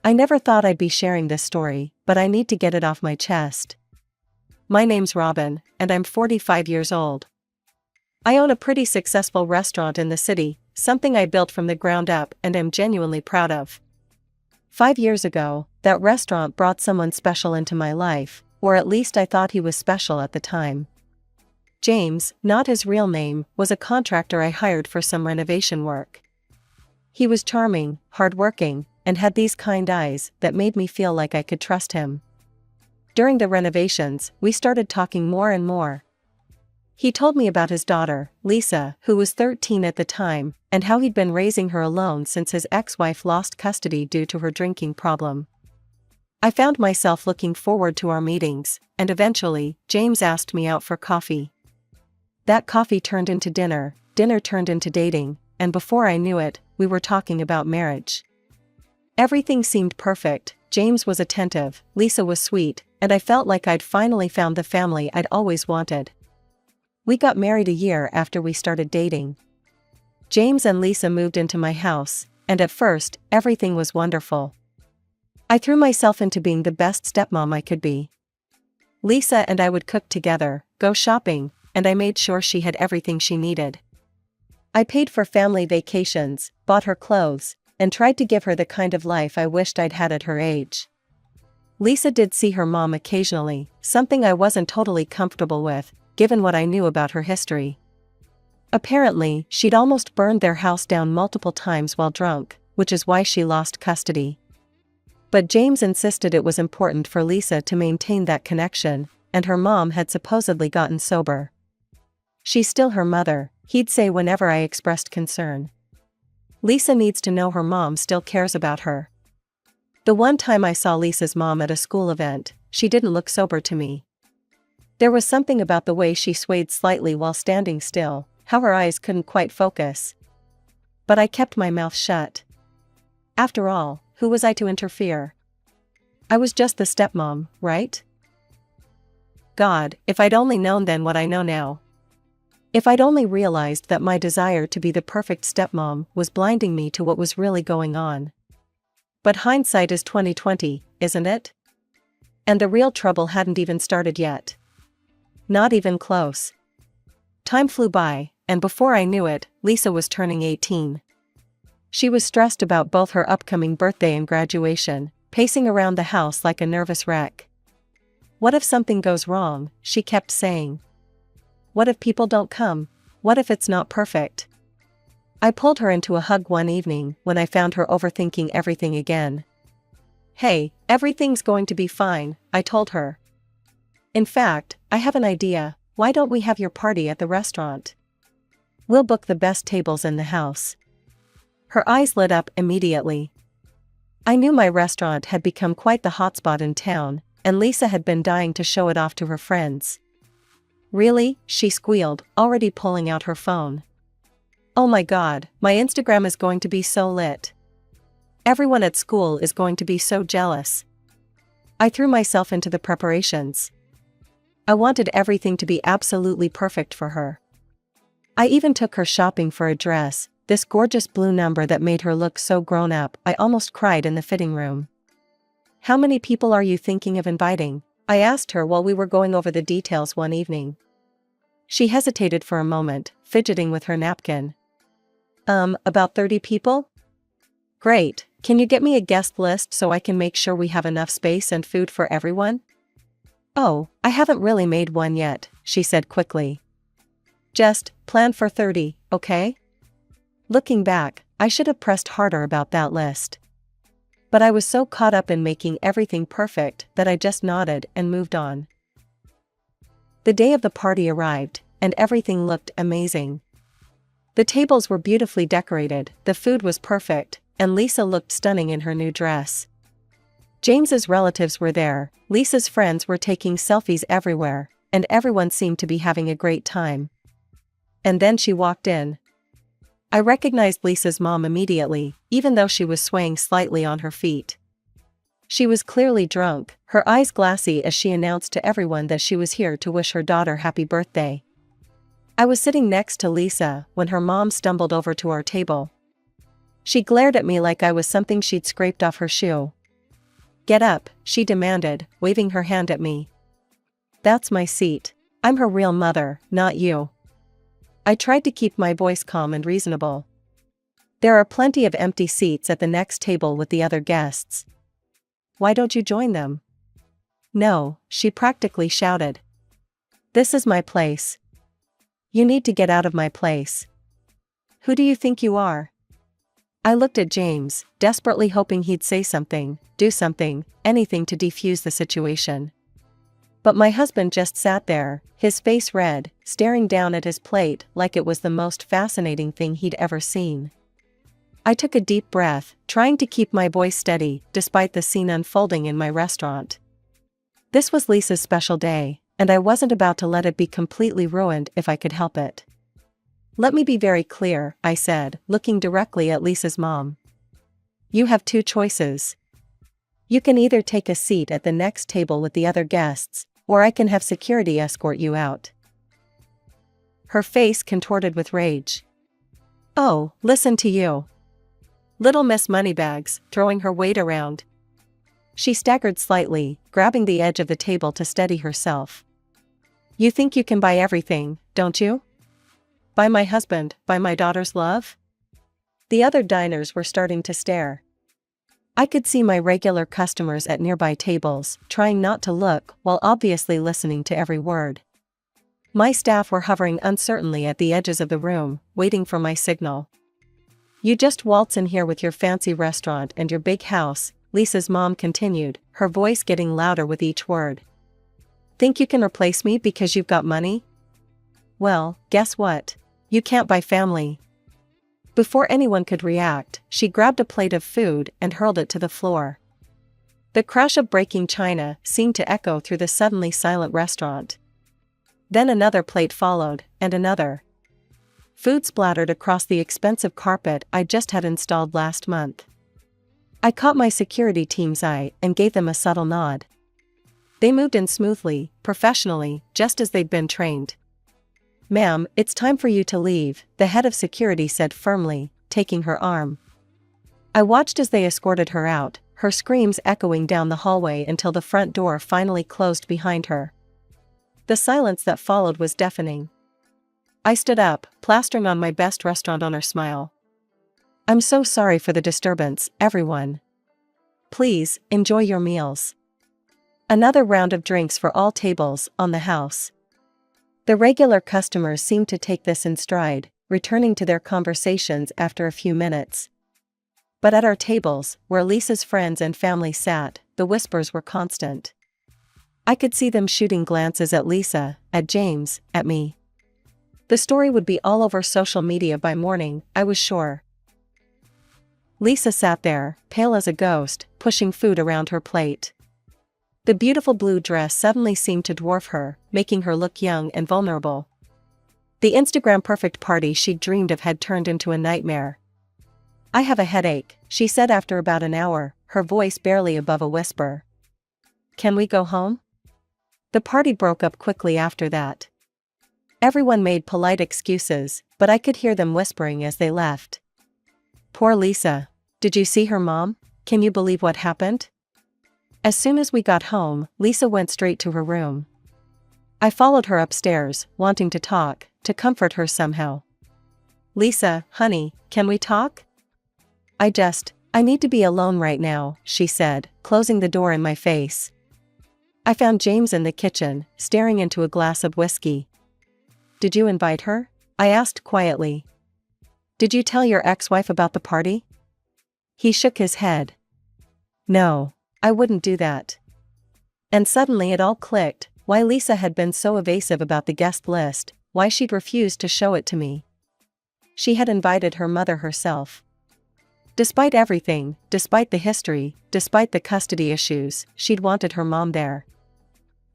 I never thought I'd be sharing this story, but I need to get it off my chest. My name's Robin, and I'm 45 years old. I own a pretty successful restaurant in the city, something I built from the ground up and am genuinely proud of. 5 years ago, that restaurant brought someone special into my life, or at least I thought he was special at the time. James, not his real name, was a contractor I hired for some renovation work. He was charming, hardworking, and had these kind eyes that made me feel like I could trust him. During the renovations, we started talking more and more. He told me about his daughter, Lisa, who was 13 at the time, and how he'd been raising her alone since his ex-wife lost custody due to her drinking problem. I found myself looking forward to our meetings, and eventually, James asked me out for coffee. That coffee turned into dinner, dinner turned into dating, and before I knew it, we were talking about marriage. Everything seemed perfect. James was attentive, Lisa was sweet, and I felt like I'd finally found the family I'd always wanted. We got married a year after we started dating. James and Lisa moved into my house, and at first, everything was wonderful. I threw myself into being the best stepmom I could be. Lisa and I would cook together, go shopping, and I made sure she had everything she needed. I paid for family vacations, bought her clothes, and tried to give her the kind of life I wished I'd had at her age. Lisa did see her mom occasionally, something I wasn't totally comfortable with, given what I knew about her history. Apparently, she'd almost burned their house down multiple times while drunk, which is why she lost custody. But James insisted it was important for Lisa to maintain that connection, and her mom had supposedly gotten sober. She's still her mother, he'd say whenever I expressed concern. Lisa needs to know her mom still cares about her. The one time I saw Lisa's mom at a school event, she didn't look sober to me. There was something about the way she swayed slightly while standing still, how her eyes couldn't quite focus. But I kept my mouth shut. After all, who was I to interfere? I was just the stepmom, right? God, if I'd only known then what I know now. If I'd only realized that my desire to be the perfect stepmom was blinding me to what was really going on. But hindsight is 20/20, isn't it? And the real trouble hadn't even started yet. Not even close. Time flew by, and before I knew it, Lisa was turning 18. She was stressed about both her upcoming birthday and graduation, pacing around the house like a nervous wreck. What if something goes wrong, she kept saying. What if people don't come? What if it's not perfect? I pulled her into a hug one evening when I found her overthinking everything again. Hey, everything's going to be fine, I told her. In fact, I have an idea, why don't we have your party at the restaurant? We'll book the best tables in the house. Her eyes lit up immediately. I knew my restaurant had become quite the hotspot in town, and Lisa had been dying to show it off to her friends. Really? She squealed, already pulling out her phone. Oh my God, my Instagram is going to be so lit. Everyone at school is going to be so jealous. I threw myself into the preparations. I wanted everything to be absolutely perfect for her. I even took her shopping for a dress, this gorgeous blue number that made her look so grown up, I almost cried in the fitting room. How many people are you thinking of inviting? I asked her while we were going over the details one evening. She hesitated for a moment, fidgeting with her napkin. About 30 people? Great, can you get me a guest list so I can make sure we have enough space and food for everyone? Oh, I haven't really made one yet, she said quickly. Just plan for 30, okay? Looking back, I should have pressed harder about that list. But I was so caught up in making everything perfect that I just nodded and moved on. The day of the party arrived, and everything looked amazing. The tables were beautifully decorated, the food was perfect, and Lisa looked stunning in her new dress. James's relatives were there, Lisa's friends were taking selfies everywhere, and everyone seemed to be having a great time. And then she walked in. I recognized Lisa's mom immediately, even though she was swaying slightly on her feet. She was clearly drunk, her eyes glassy as she announced to everyone that she was here to wish her daughter happy birthday. I was sitting next to Lisa when her mom stumbled over to our table. She glared at me like I was something she'd scraped off her shoe. Get up, she demanded, waving her hand at me. That's my seat. I'm her real mother, not you. I tried to keep my voice calm and reasonable. There are plenty of empty seats at the next table with the other guests. Why don't you join them? No, she practically shouted. This is my place. You need to get out of my place. Who do you think you are? I looked at James, desperately hoping he'd say something, do something, anything to defuse the situation. But my husband just sat there, his face red, staring down at his plate like it was the most fascinating thing he'd ever seen. I took a deep breath, trying to keep my voice steady despite the scene unfolding in my restaurant. This was Lisa's special day, and I wasn't about to let it be completely ruined if I could help it. Let me be very clear, I said, looking directly at Lisa's mom. You have two choices. You can either take a seat at the next table with the other guests, or I can have security escort you out. Her face contorted with rage. Oh, listen to you. Little Miss Moneybags, throwing her weight around. She staggered slightly, grabbing the edge of the table to steady herself. You think you can buy everything, don't you? Buy my husband, buy my daughter's love? The other diners were starting to stare. I could see my regular customers at nearby tables, trying not to look while obviously listening to every word. My staff were hovering uncertainly at the edges of the room, waiting for my signal. You just waltz in here with your fancy restaurant and your big house, Lisa's mom continued, her voice getting louder with each word. Think you can replace me because you've got money? Well, guess what? You can't buy family. Before anyone could react, she grabbed a plate of food and hurled it to the floor. The crash of breaking china seemed to echo through the suddenly silent restaurant. Then another plate followed, and another. Food splattered across the expensive carpet I just had installed last month. I caught my security team's eye and gave them a subtle nod. They moved in smoothly, professionally, just as they'd been trained. Ma'am, it's time for you to leave, the head of security said firmly, taking her arm. I watched as they escorted her out, her screams echoing down the hallway until the front door finally closed behind her. The silence that followed was deafening. I stood up, plastering on my best restaurant owner smile. I'm so sorry for the disturbance, everyone. Please, enjoy your meals. Another round of drinks for all tables on the house. The regular customers seemed to take this in stride, returning to their conversations after a few minutes. But at our tables, where Lisa's friends and family sat, the whispers were constant. I could see them shooting glances at Lisa, at James, at me. The story would be all over social media by morning, I was sure. Lisa sat there, pale as a ghost, pushing food around her plate. The beautiful blue dress suddenly seemed to dwarf her, making her look young and vulnerable. The Instagram-perfect party she'd dreamed of had turned into a nightmare. I have a headache, she said after about an hour, her voice barely above a whisper. Can we go home? The party broke up quickly after that. Everyone made polite excuses, but I could hear them whispering as they left. Poor Lisa. Did you see her mom? Can you believe what happened? As soon as we got home, Lisa went straight to her room. I followed her upstairs, wanting to talk, to comfort her somehow. Lisa, honey, can we talk? I need to be alone right now, she said, closing the door in my face. I found James in the kitchen, staring into a glass of whiskey. Did you invite her? I asked quietly. Did you tell your ex-wife about the party? He shook his head. No, I wouldn't do that. And suddenly it all clicked, why Lisa had been so evasive about the guest list, why she'd refused to show it to me. She had invited her mother herself. Despite everything, despite the history, despite the custody issues, she'd wanted her mom there.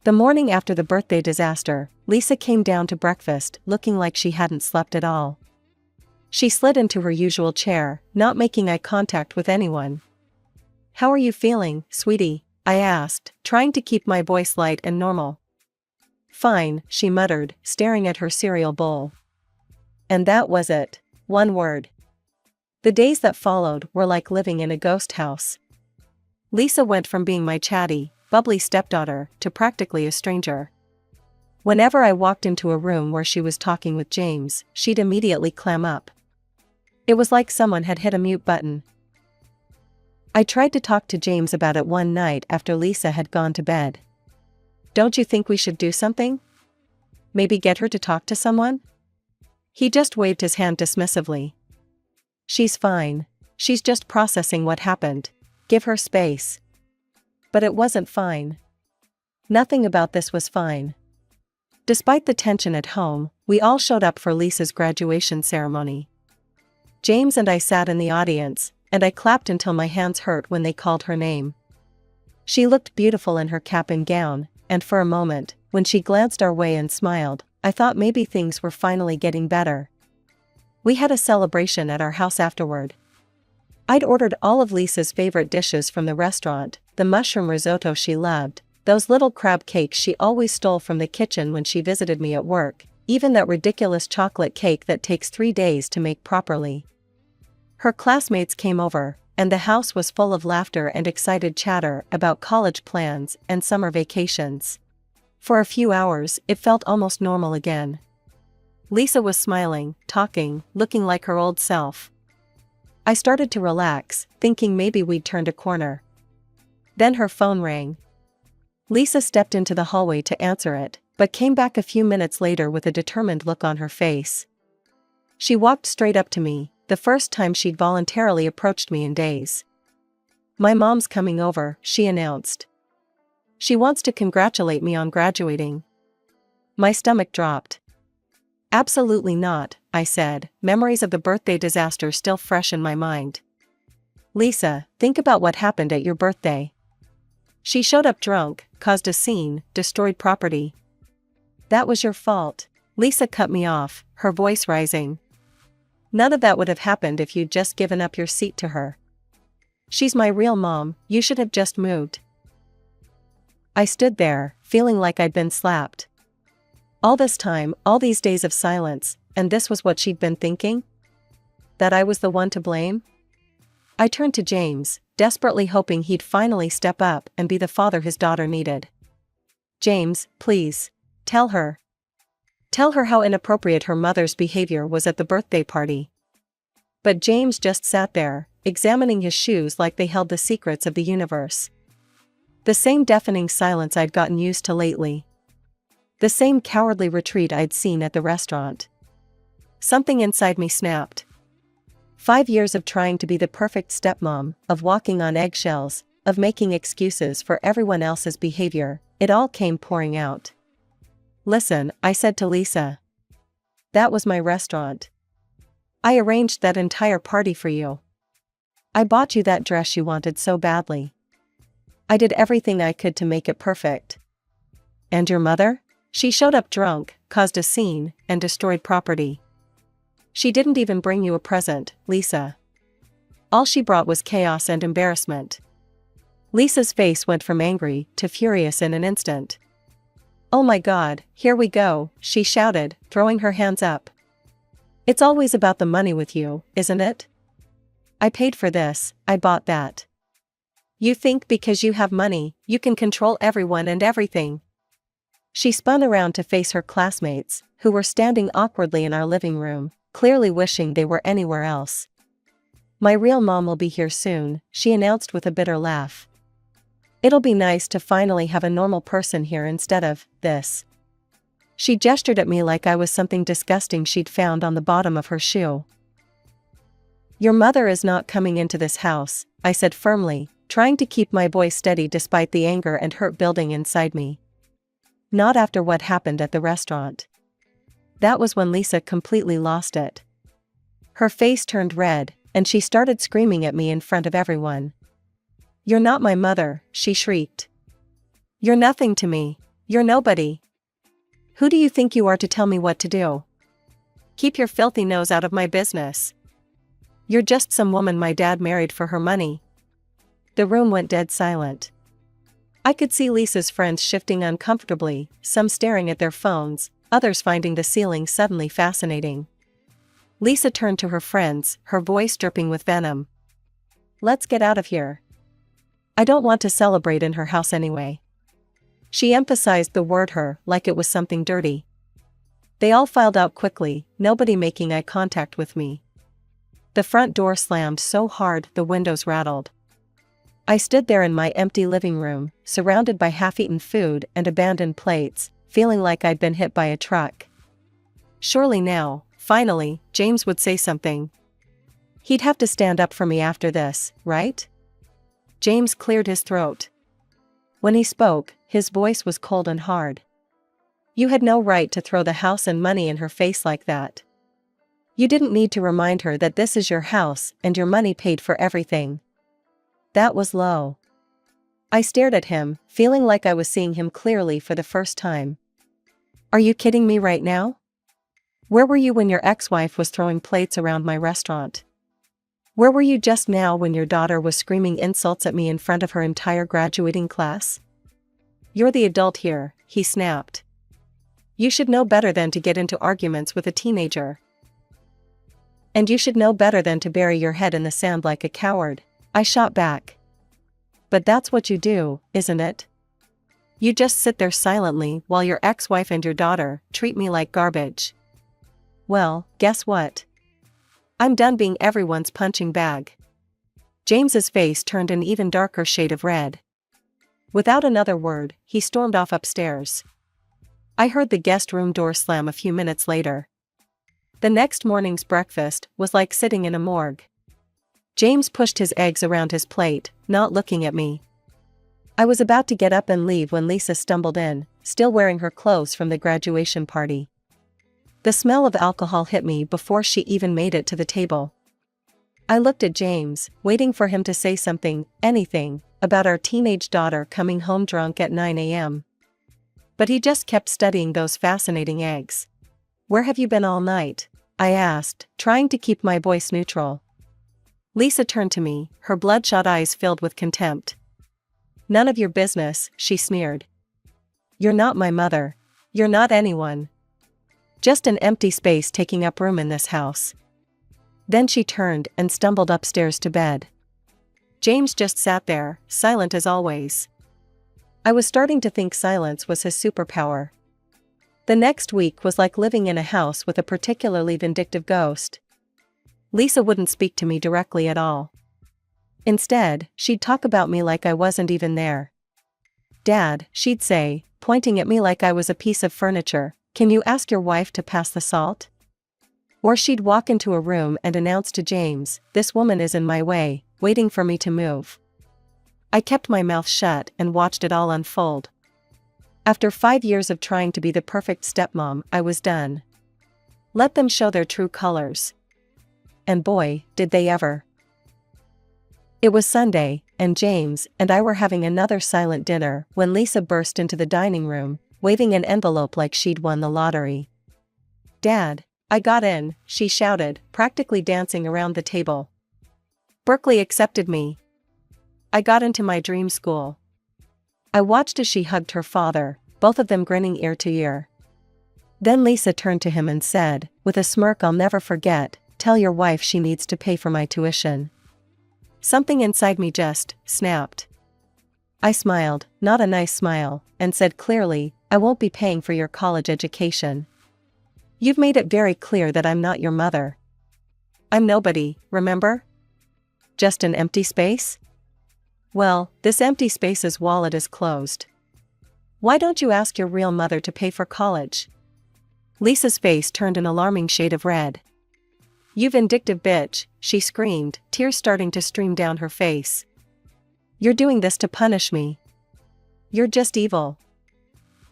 The morning after the birthday disaster, Lisa came down to breakfast looking like she hadn't slept at all. She slid into her usual chair, not making eye contact with anyone. How are you feeling, sweetie? I asked, trying to keep my voice light and normal. Fine, she muttered, staring at her cereal bowl. And that was it. One word. The days that followed were like living in a ghost house. Lisa went from being my chatty, bubbly stepdaughter to practically a stranger. Whenever I walked into a room where she was talking with James, she'd immediately clam up. It was like someone had hit a mute button. I tried to talk to James about it one night after Lisa had gone to bed. "Don't you think we should do something? Maybe get her to talk to someone?" He just waved his hand dismissively. "She's fine. She's just processing what happened. Give her space." But it wasn't fine. Nothing about this was fine. Despite the tension at home, we all showed up for Lisa's graduation ceremony. James and I sat in the audience, and I clapped until my hands hurt when they called her name. She looked beautiful in her cap and gown, and for a moment, when she glanced our way and smiled, I thought maybe things were finally getting better. We had a celebration at our house afterward. I'd ordered all of Lisa's favorite dishes from the restaurant, the mushroom risotto she loved, those little crab cakes she always stole from the kitchen when she visited me at work, even that ridiculous chocolate cake that takes 3 days to make properly. Her classmates came over, and the house was full of laughter and excited chatter about college plans and summer vacations. For a few hours, it felt almost normal again. Lisa was smiling, talking, looking like her old self. I started to relax, thinking maybe we'd turned a corner. Then her phone rang. Lisa stepped into the hallway to answer it, but came back a few minutes later with a determined look on her face. She walked straight up to me, the first time she'd voluntarily approached me in days. "My mom's coming over," she announced. "She wants to congratulate me on graduating." My stomach dropped. "Absolutely not," I said, memories of the birthday disaster still fresh in my mind. "Lisa, think about what happened at your birthday. She showed up drunk, caused a scene, destroyed property. That was your fault." Lisa cut me off, her voice rising. "None of that would have happened if you'd just given up your seat to her. She's my real mom, you should have just moved." I stood there, feeling like I'd been slapped. All this time, all these days of silence, and this was what she'd been thinking? That I was the one to blame? I turned to James, desperately hoping he'd finally step up and be the father his daughter needed. "James, please. Tell her. Tell her how inappropriate her mother's behavior was at the birthday party." But James just sat there, examining his shoes like they held the secrets of the universe. The same deafening silence I'd gotten used to lately. The same cowardly retreat I'd seen at the restaurant. Something inside me snapped. 5 years of trying to be the perfect stepmom, of walking on eggshells, of making excuses for everyone else's behavior, it all came pouring out. "Listen," I said to Lisa. "That was my restaurant. I arranged that entire party for you. I bought you that dress you wanted so badly. I did everything I could to make it perfect. And your mother? She showed up drunk, caused a scene, and destroyed property. She didn't even bring you a present, Lisa. All she brought was chaos and embarrassment." Lisa's face went from angry to furious in an instant. "Oh my God, here we go," she shouted, throwing her hands up. "It's always about the money with you, isn't it? I paid for this, I bought that. You think because you have money, you can control everyone and everything." She spun around to face her classmates, who were standing awkwardly in our living room, clearly wishing they were anywhere else. "My real mom will be here soon," she announced with a bitter laugh. "It'll be nice to finally have a normal person here instead of this." She gestured at me like I was something disgusting she'd found on the bottom of her shoe. "Your mother is not coming into this house," I said firmly, trying to keep my voice steady despite the anger and hurt building inside me. "Not after what happened at the restaurant." That was when Lisa completely lost it. Her face turned red, and she started screaming at me in front of everyone. "You're not my mother," she shrieked. "You're nothing to me. You're nobody. Who do you think you are to tell me what to do? Keep your filthy nose out of my business. You're just some woman my dad married for her money." The room went dead silent. I could see Lisa's friends shifting uncomfortably, some staring at their phones, others finding the ceiling suddenly fascinating. Lisa turned to her friends, her voice dripping with venom. "Let's get out of here. I don't want to celebrate in her house anyway. She emphasized the word her like it was something dirty. They all filed out quickly, nobody making eye contact with me. The front door slammed so hard the windows rattled. I stood there in my empty living room, surrounded by half-eaten food and abandoned plates, feeling like I'd been hit by a truck. Surely now, finally, James would say something. He'd have to stand up for me after this, right? James cleared his throat. When he spoke, his voice was cold and hard. You had no right to throw the house and money in her face like that. You didn't need to remind her that this is your house and your money paid for everything. That was low. I stared at him, feeling like I was seeing him clearly for the first time. Are you kidding me right now? Where were you when your ex-wife was throwing plates around my restaurant? Where were you just now when your daughter was screaming insults at me in front of her entire graduating class? You're the adult here, he snapped. You should know better than to get into arguments with a teenager. And you should know better than to bury your head in the sand like a coward, I shot back. But that's what you do, isn't it? You just sit there silently while your ex-wife and your daughter treat me like garbage. Well, guess what? I'm done being everyone's punching bag. James's face turned an even darker shade of red. Without another word, he stormed off upstairs. I heard the guest room door slam a few minutes later. The next morning's breakfast was like sitting in a morgue. James pushed his eggs around his plate, not looking at me. I was about to get up and leave when Lisa stumbled in, still wearing her clothes from the graduation party. The smell of alcohol hit me before she even made it to the table. I looked at James, waiting for him to say something, anything, about our teenage daughter coming home drunk at 9 a.m. But he just kept studying those fascinating eggs. Where have you been all night? I asked, trying to keep my voice neutral. Lisa turned to me, her bloodshot eyes filled with contempt. None of your business, she sneered. You're not my mother. You're not anyone. Just an empty space taking up room in this house. Then she turned and stumbled upstairs to bed. James just sat there, silent as always. I was starting to think silence was his superpower. The next week was like living in a house with a particularly vindictive ghost. Lisa wouldn't speak to me directly at all. Instead, she'd talk about me like I wasn't even there. Dad, she'd say, pointing at me like I was a piece of furniture, can you ask your wife to pass the salt? Or she'd walk into a room and announce to James, this woman is in my way, waiting for me to move. I kept my mouth shut and watched it all unfold. After 5 years of trying to be the perfect stepmom, I was done. Let them show their true colors. And boy, did they ever. It was Sunday, and James and I were having another silent dinner when Lisa burst into the dining room, waving an envelope like she'd won the lottery. Dad, I got in, she shouted, practically dancing around the table. Berkeley accepted me. I got into my dream school. I watched as she hugged her father, both of them grinning ear to ear. Then Lisa turned to him and said, with a smirk I'll never forget, tell your wife she needs to pay for my tuition. Something inside me just snapped. I smiled, not a nice smile, and said clearly, I won't be paying for your college education. You've made it very clear that I'm not your mother. I'm nobody, remember? Just an empty space? Well, this empty space's wallet is closed. Why don't you ask your real mother to pay for college? Lisa's face turned an alarming shade of red. You vindictive bitch, she screamed, tears starting to stream down her face. You're doing this to punish me. You're just evil.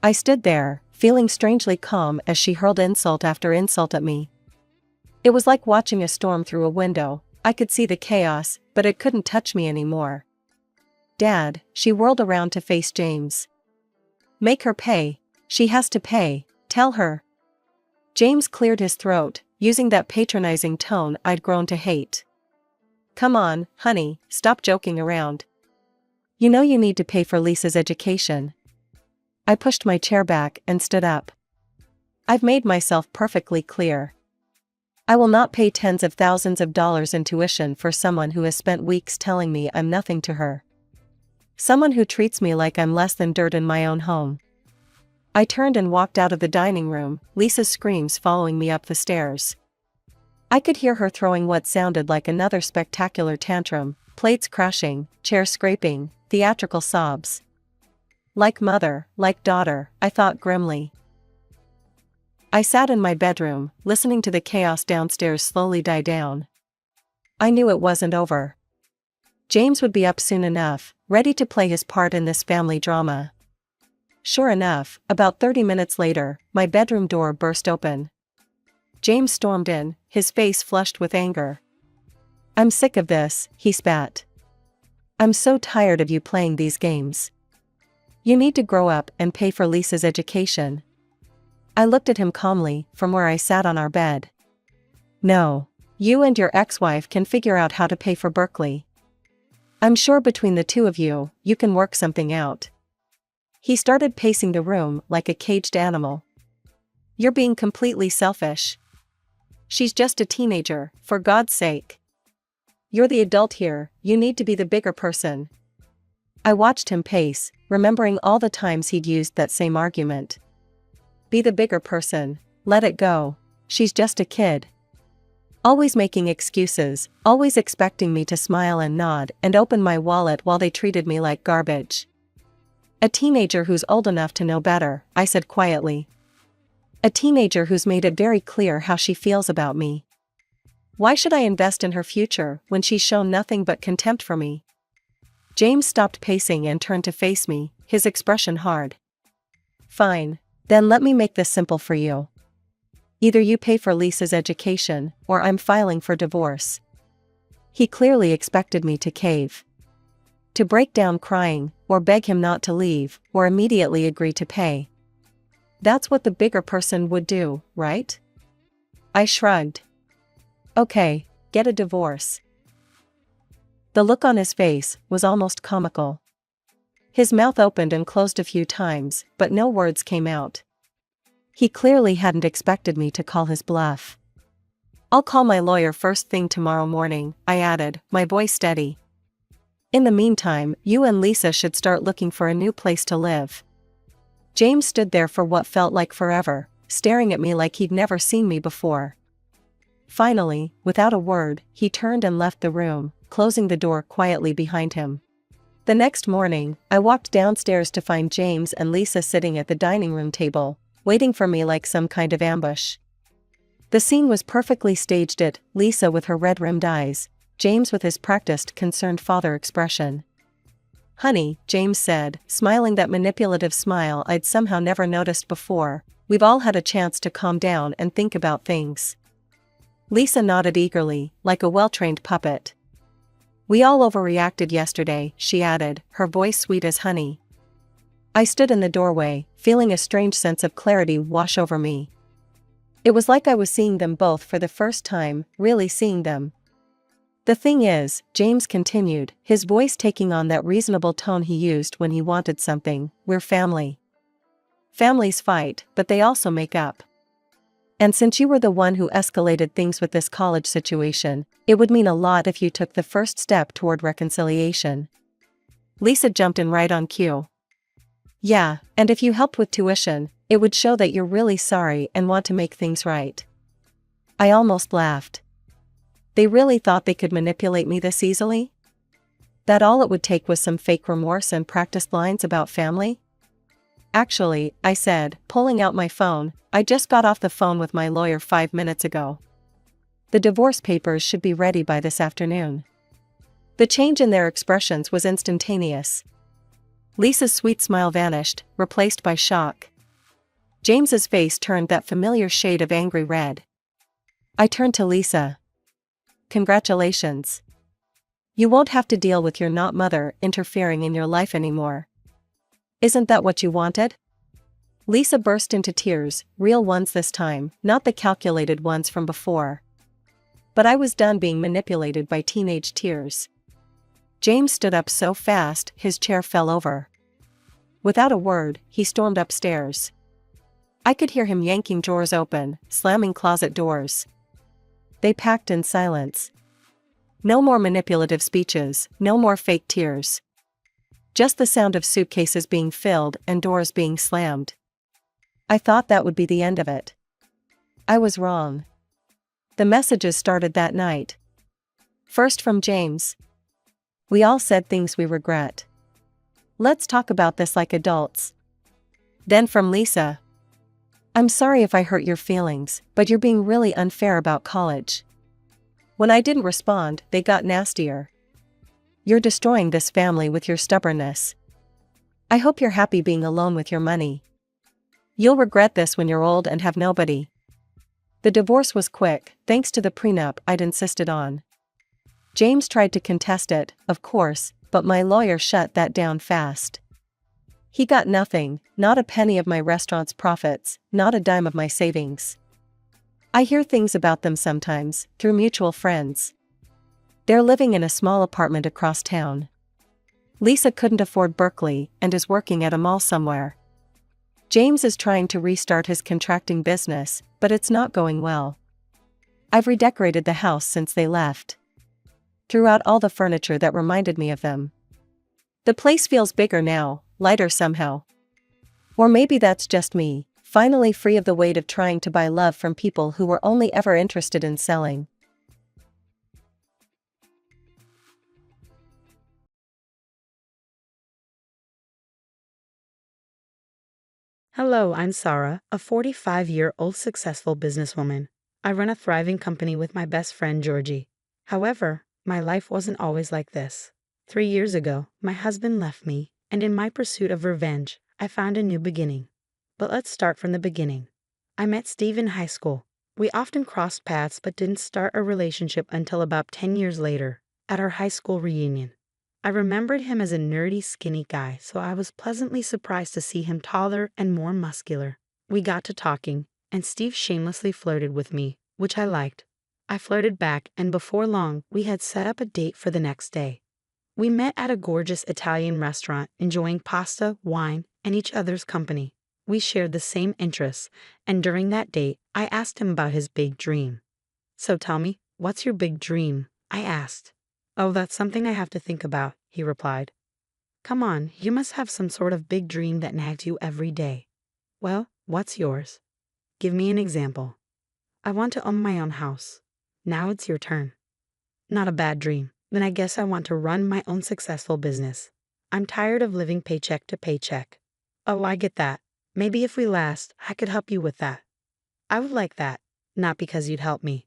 I stood there, feeling strangely calm as she hurled insult after insult at me. It was like watching a storm through a window. I could see the chaos, but it couldn't touch me anymore. Dad, she whirled around to face James. Make her pay. She has to pay, tell her. James cleared his throat, using that patronizing tone I'd grown to hate. Come on, honey, stop joking around. You know you need to pay for Lisa's education. I pushed my chair back and stood up. I've made myself perfectly clear. I will not pay tens of thousands of dollars in tuition for someone who has spent weeks telling me I'm nothing to her. Someone who treats me like I'm less than dirt in my own home. I turned and walked out of the dining room, Lisa's screams following me up the stairs. I could hear her throwing what sounded like another spectacular tantrum, plates crashing, chairs scraping, theatrical sobs. Like mother, like daughter, I thought grimly. I sat in my bedroom, listening to the chaos downstairs slowly die down. I knew it wasn't over. James would be up soon enough, ready to play his part in this family drama. Sure enough, about 30 minutes later, my bedroom door burst open. James stormed in, his face flushed with anger. "I'm sick of this," he spat. "I'm so tired of you playing these games. You need to grow up and pay for Lisa's education." I looked at him calmly, from where I sat on our bed. "No. You and your ex-wife can figure out how to pay for Berkeley. I'm sure between the two of you, you can work something out." He started pacing the room like a caged animal. "You're being completely selfish. She's just a teenager, for God's sake. You're the adult here, you need to be the bigger person." I watched him pace, remembering all the times he'd used that same argument. Be the bigger person, let it go, she's just a kid. Always making excuses, always expecting me to smile and nod and open my wallet while they treated me like garbage. "A teenager who's old enough to know better," I said quietly. "A teenager who's made it very clear how she feels about me. Why should I invest in her future when she's shown nothing but contempt for me?" James stopped pacing and turned to face me, his expression hard. "Fine. Then let me make this simple for you. Either you pay for Lisa's education, or I'm filing for divorce." He clearly expected me to cave. To break down crying, or beg him not to leave, or immediately agree to pay. That's what the bigger person would do, right? I shrugged. "Okay, get a divorce." The look on his face was almost comical. His mouth opened and closed a few times, but no words came out. He clearly hadn't expected me to call his bluff. "I'll call my lawyer first thing tomorrow morning," I added, my voice steady. "In the meantime, you and Lisa should start looking for a new place to live." James stood there for what felt like forever, staring at me like he'd never seen me before. Finally, without a word, he turned and left the room, closing the door quietly behind him. The next morning, I walked downstairs to find James and Lisa sitting at the dining room table, waiting for me like some kind of ambush. The scene was perfectly staged, Lisa with her red-rimmed eyes, James with his practiced concerned father expression. "Honey," James said, smiling that manipulative smile I'd somehow never noticed before, "we've all had a chance to calm down and think about things." Lisa nodded eagerly, like a well-trained puppet. "We all overreacted yesterday," she added, her voice sweet as honey. I stood in the doorway, feeling a strange sense of clarity wash over me. It was like I was seeing them both for the first time, really seeing them. "The thing is," James continued, his voice taking on that reasonable tone he used when he wanted something, "we're family. Families fight, but they also make up. And since you were the one who escalated things with this college situation, it would mean a lot if you took the first step toward reconciliation." Lisa jumped in right on cue. "Yeah, and if you helped with tuition, it would show that you're really sorry and want to make things right." I almost laughed. They really thought they could manipulate me this easily? That all it would take was some fake remorse and practiced lines about family? "Actually," I said, pulling out my phone, "I just got off the phone with my lawyer 5 minutes ago. The divorce papers should be ready by this afternoon." The change in their expressions was instantaneous. Lisa's sweet smile vanished, replaced by shock. James's face turned that familiar shade of angry red. I turned to Lisa. "Congratulations. You won't have to deal with your not mother interfering in your life anymore. Isn't that what you wanted?" Lisa burst into tears, real ones this time, not the calculated ones from before. But I was done being manipulated by teenage tears. James stood up so fast, his chair fell over. Without a word, he stormed upstairs. I could hear him yanking drawers open, slamming closet doors. They packed in silence. No more manipulative speeches, no more fake tears. Just the sound of suitcases being filled and doors being slammed. I thought that would be the end of it. I was wrong. The messages started that night. First from James. "We all said things we regret. Let's talk about this like adults." Then from Lisa. "I'm sorry if I hurt your feelings, but you're being really unfair about college." When I didn't respond, they got nastier. "You're destroying this family with your stubbornness. I hope you're happy being alone with your money. You'll regret this when you're old and have nobody." The divorce was quick, thanks to the prenup I'd insisted on. James tried to contest it, of course, but my lawyer shut that down fast. He got nothing, not a penny of my restaurant's profits, not a dime of my savings. I hear things about them sometimes, through mutual friends. They're living in a small apartment across town. Lisa couldn't afford Berkeley and is working at a mall somewhere. James is trying to restart his contracting business, but it's not going well. I've redecorated the house since they left. Threw out all the furniture that reminded me of them. The place feels bigger now, lighter somehow. Or maybe that's just me, finally free of the weight of trying to buy love from people who were only ever interested in selling. Hello, I'm Sarah, a 45-year-old successful businesswoman. I run a thriving company with my best friend Georgie. However, my life wasn't always like this. 3 years ago, my husband left me, and in my pursuit of revenge, I found a new beginning. But let's start from the beginning. I met Steve in high school. We often crossed paths but didn't start a relationship until about 10 years later, at our high school reunion. I remembered him as a nerdy, skinny guy, so I was pleasantly surprised to see him taller and more muscular. We got to talking, and Steve shamelessly flirted with me, which I liked. I flirted back, and before long, we had set up a date for the next day. We met at a gorgeous Italian restaurant, enjoying pasta, wine, and each other's company. We shared the same interests, and during that date, I asked him about his big dream. "So tell me, what's your big dream?" I asked. "Oh, that's something I have to think about," he replied. "Come on, you must have some sort of big dream that nags you every day." "Well, what's yours?" "Give me an example." "I want to own my own house." "Now it's your turn." "Not a bad dream. Then I guess I want to run my own successful business. I'm tired of living paycheck to paycheck." "Oh, I get that. Maybe if we last, I could help you with that." "I would like that. Not because you'd help me.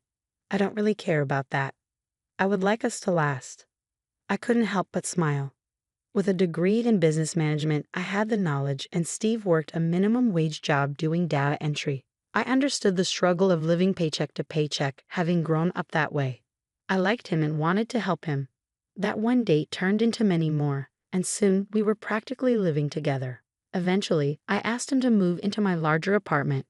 I don't really care about that. I would like us to last." I couldn't help but smile. With a degree in business management, I had the knowledge, and Steve worked a minimum wage job doing data entry. I understood the struggle of living paycheck to paycheck, having grown up that way. I liked him and wanted to help him. That one date turned into many more, and soon we were practically living together. Eventually, I asked him to move into my larger apartment.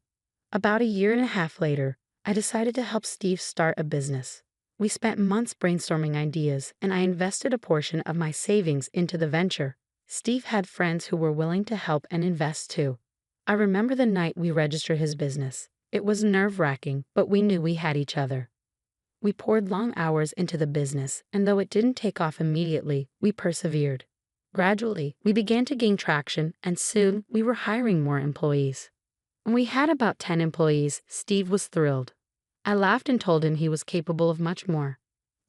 About a year and a half later, I decided to help Steve start a business. We spent months brainstorming ideas, and I invested a portion of my savings into the venture. Steve had friends who were willing to help and invest too. I remember the night we registered his business. It was nerve-wracking, but we knew we had each other. We poured long hours into the business, and though it didn't take off immediately, we persevered. Gradually, we began to gain traction, and soon we were hiring more employees. When we had about 10 employees, Steve was thrilled. I laughed and told him he was capable of much more.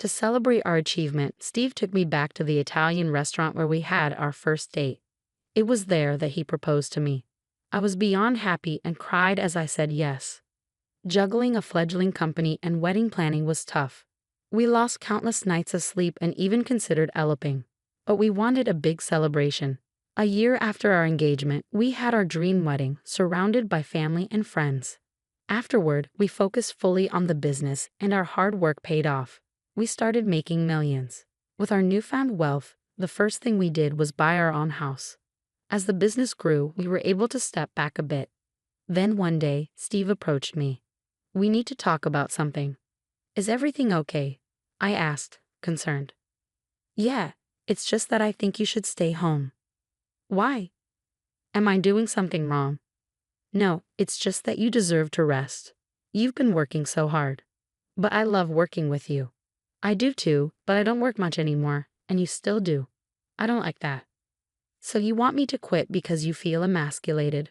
To celebrate our achievement, Steve took me back to the Italian restaurant where we had our first date. It was there that he proposed to me. I was beyond happy and cried as I said yes. Juggling a fledgling company and wedding planning was tough. We lost countless nights of sleep and even considered eloping. But we wanted a big celebration. A year after our engagement, we had our dream wedding, surrounded by family and friends. Afterward, we focused fully on the business, and our hard work paid off. We started making millions. With our newfound wealth, the first thing we did was buy our own house. As the business grew, we were able to step back a bit. Then one day, Steve approached me. "We need to talk about something." "Is everything okay?" I asked, concerned. "Yeah, it's just that I think you should stay home." "Why?" "Am I doing something wrong?" "No, it's just that you deserve to rest. You've been working so hard." "But I love working with you." "I do too, but I don't work much anymore, and you still do." "I don't like that." So you want me to quit because you feel emasculated?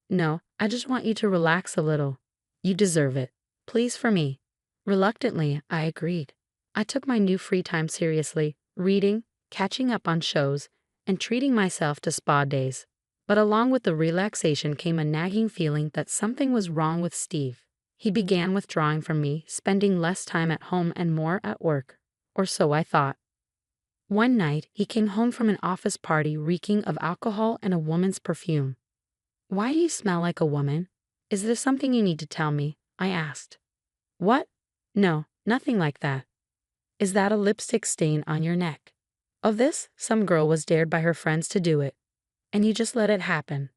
No, I just want you to relax a little. You deserve it. Please for me. Reluctantly, I agreed. I took my new free time seriously, reading, catching up on shows, and treating myself to spa days. But along with the relaxation came a nagging feeling that something was wrong with Steve. He began withdrawing from me, spending less time at home and more at work. Or so I thought. One night, he came home from an office party reeking of alcohol and a woman's perfume. Why do you smell like a woman? Is there something you need to tell me? I asked. What? No, nothing like that. Is that a lipstick stain on your neck? Of this, some girl was dared by her friends to do it. And you just let it happen.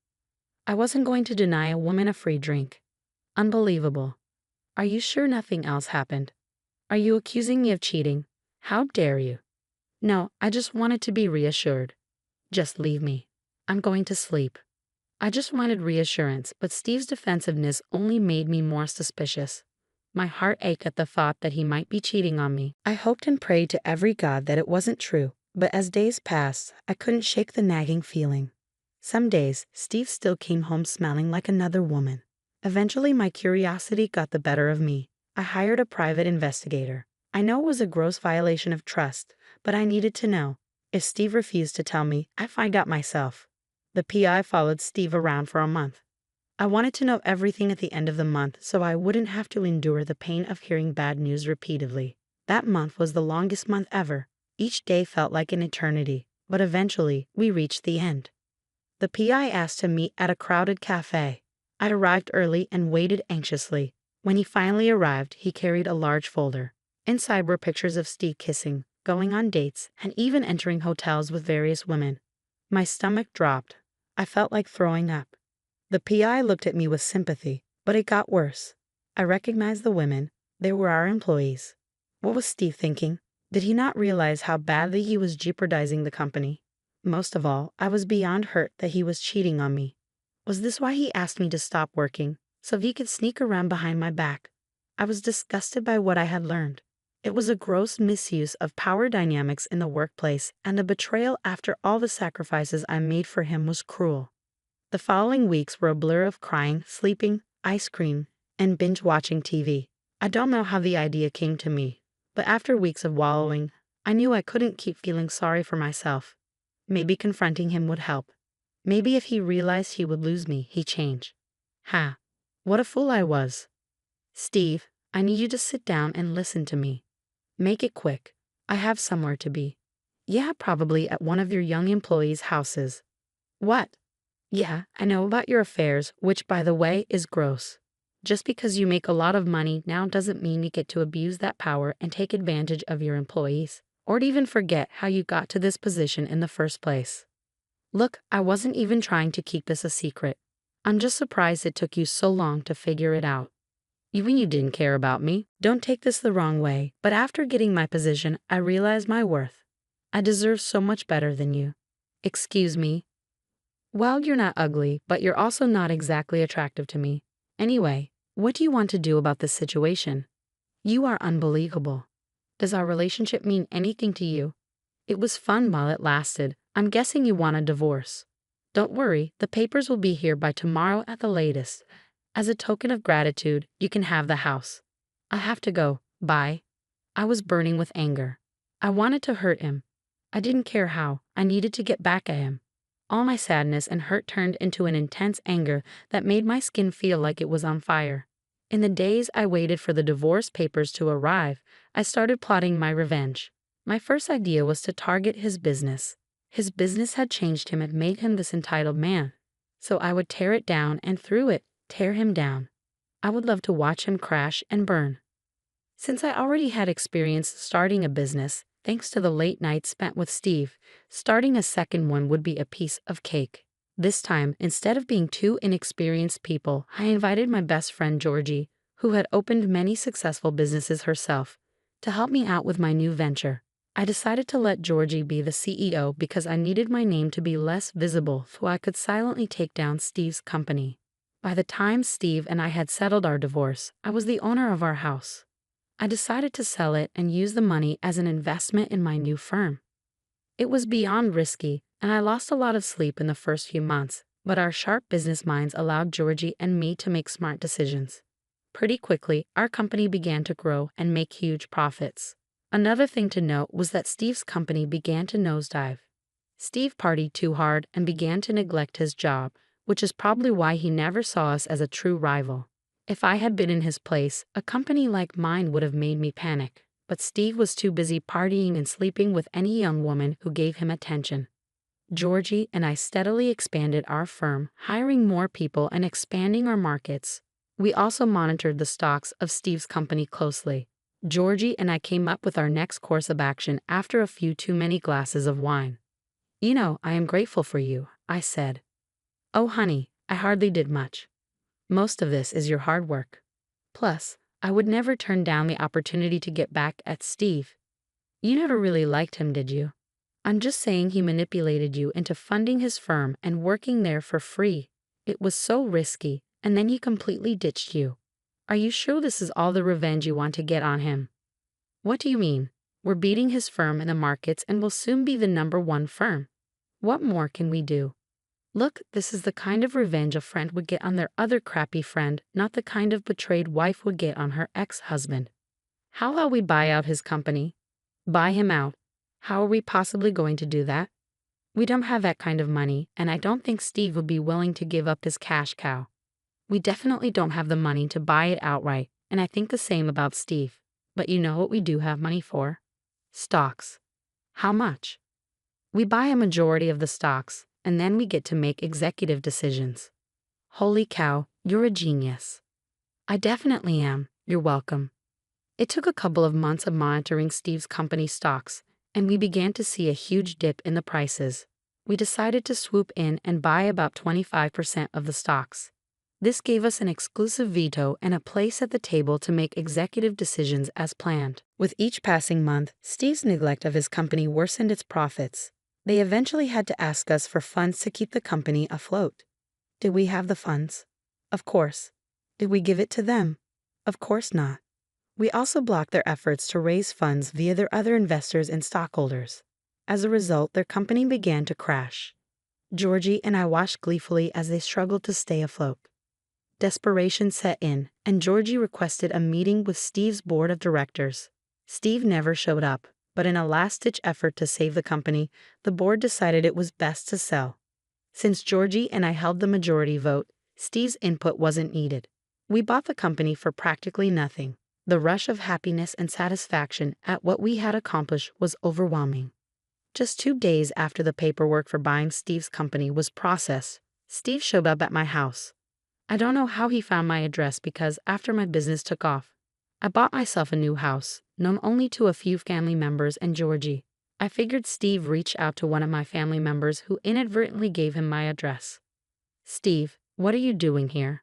I wasn't going to deny a woman a free drink. Unbelievable. Are you sure nothing else happened? Are you accusing me of cheating? How dare you? No, I just wanted to be reassured. Just leave me. I'm going to sleep. I just wanted reassurance, but Steve's defensiveness only made me more suspicious. My heart ached at the thought that he might be cheating on me. I hoped and prayed to every god that it wasn't true, but as days passed, I couldn't shake the nagging feeling. Some days, Steve still came home smelling like another woman. Eventually, my curiosity got the better of me. I hired a private investigator. I know it was a gross violation of trust, but I needed to know. If Steve refused to tell me, I'd find out myself. The PI followed Steve around for a month. I wanted to know everything at the end of the month so I wouldn't have to endure the pain of hearing bad news repeatedly. That month was the longest month ever. Each day felt like an eternity, but eventually, we reached the end. The PI asked to meet at a crowded cafe. I arrived early and waited anxiously. When he finally arrived, he carried a large folder. Inside were pictures of Steve kissing, going on dates, and even entering hotels with various women. My stomach dropped. I felt like throwing up. The PI looked at me with sympathy, but it got worse. I recognized the women. They were our employees. What was Steve thinking? Did he not realize how badly he was jeopardizing the company? Most of all, I was beyond hurt that he was cheating on me. Was this why he asked me to stop working, so he could sneak around behind my back? I was disgusted by what I had learned. It was a gross misuse of power dynamics in the workplace, and the betrayal after all the sacrifices I made for him was cruel. The following weeks were a blur of crying, sleeping, ice cream, and binge-watching TV. I don't know how the idea came to me, but after weeks of wallowing, I knew I couldn't keep feeling sorry for myself. Maybe confronting him would help. Maybe if he realized he would lose me, he'd change. Ha! What a fool I was. Steve, I need you to sit down and listen to me. Make it quick. I have somewhere to be. Yeah, probably at one of your young employees' houses. What? Yeah, I know about your affairs, which, by the way, is gross. Just because you make a lot of money now doesn't mean you get to abuse that power and take advantage of your employees, or to even forget how you got to this position in the first place. Look, I wasn't even trying to keep this a secret. I'm just surprised it took you so long to figure it out. Even you didn't care about me. Don't take this the wrong way, but after getting my position, I realized my worth. I deserve so much better than you. Excuse me. Well, you're not ugly, but you're also not exactly attractive to me. Anyway, what do you want to do about this situation? You are unbelievable. Does our relationship mean anything to you? It was fun while it lasted. I'm guessing you want a divorce. Don't worry, the papers will be here by tomorrow at the latest. As a token of gratitude, you can have the house. I have to go. Bye. I was burning with anger. I wanted to hurt him. I didn't care how. I needed to get back at him. All my sadness and hurt turned into an intense anger that made my skin feel like it was on fire. In the days I waited for the divorce papers to arrive, I started plotting my revenge. My first idea was to target his business. His business had changed him and made him this entitled man. So I would tear it down and through it, tear him down. I would love to watch him crash and burn. Since I already had experience starting a business, thanks to the late nights spent with Steve, starting a second one would be a piece of cake. This time, instead of being two inexperienced people, I invited my best friend Georgie, who had opened many successful businesses herself, to help me out with my new venture. I decided to let Georgie be the CEO because I needed my name to be less visible so I could silently take down Steve's company. By the time Steve and I had settled our divorce, I was the owner of our house. I decided to sell it and use the money as an investment in my new firm. It was beyond risky, and I lost a lot of sleep in the first few months, but our sharp business minds allowed Georgie and me to make smart decisions. Pretty quickly, our company began to grow and make huge profits. Another thing to note was that Steve's company began to nosedive. Steve partied too hard and began to neglect his job, which is probably why he never saw us as a true rival. If I had been in his place, a company like mine would have made me panic, but Steve was too busy partying and sleeping with any young woman who gave him attention. Georgie and I steadily expanded our firm, hiring more people and expanding our markets. We also monitored the stocks of Steve's company closely. Georgie and I came up with our next course of action after a few too many glasses of wine. "You know, I am grateful for you," I said. "Oh, honey, I hardly did much. Most of this is your hard work. Plus, I would never turn down the opportunity to get back at Steve. You never really liked him, did you? I'm just saying he manipulated you into funding his firm and working there for free. It was so risky, and then he completely ditched you. Are you sure this is all the revenge you want to get on him?" "What do you mean? We're beating his firm in the markets and will soon be the #1 firm. What more can we do? Look, this is the kind of revenge a friend would get on their other crappy friend, not the kind of betrayed wife would get on her ex-husband. How about we buy out his company? Buy him out? How are we possibly going to do that? We don't have that kind of money, and I don't think Steve would be willing to give up his cash cow. We definitely don't have the money to buy it outright, and I think the same about Steve. But you know what we do have money for? Stocks. How much? We buy a majority of the stocks, and then we get to make executive decisions." "Holy cow, you're a genius." "I definitely am. You're welcome." It took a couple of months of monitoring Steve's company stocks, and we began to see a huge dip in the prices. We decided to swoop in and buy about 25% of the stocks. This gave us an exclusive veto and a place at the table to make executive decisions as planned. With each passing month, Steve's neglect of his company worsened its profits. They eventually had to ask us for funds to keep the company afloat. Did we have the funds? Of course. Did we give it to them? Of course not. We also blocked their efforts to raise funds via their other investors and stockholders. As a result, their company began to crash. Georgie and I watched gleefully as they struggled to stay afloat. Desperation set in, and Georgie requested a meeting with Steve's board of directors. Steve never showed up, but in a last-ditch effort to save the company, the board decided it was best to sell. Since Georgie and I held the majority vote, Steve's input wasn't needed. We bought the company for practically nothing. The rush of happiness and satisfaction at what we had accomplished was overwhelming. Just 2 days after the paperwork for buying Steve's company was processed, Steve showed up at my house. I don't know how he found my address because after my business took off, I bought myself a new house, known only to a few family members and Georgie. I figured Steve reached out to one of my family members who inadvertently gave him my address. "Steve, what are you doing here?"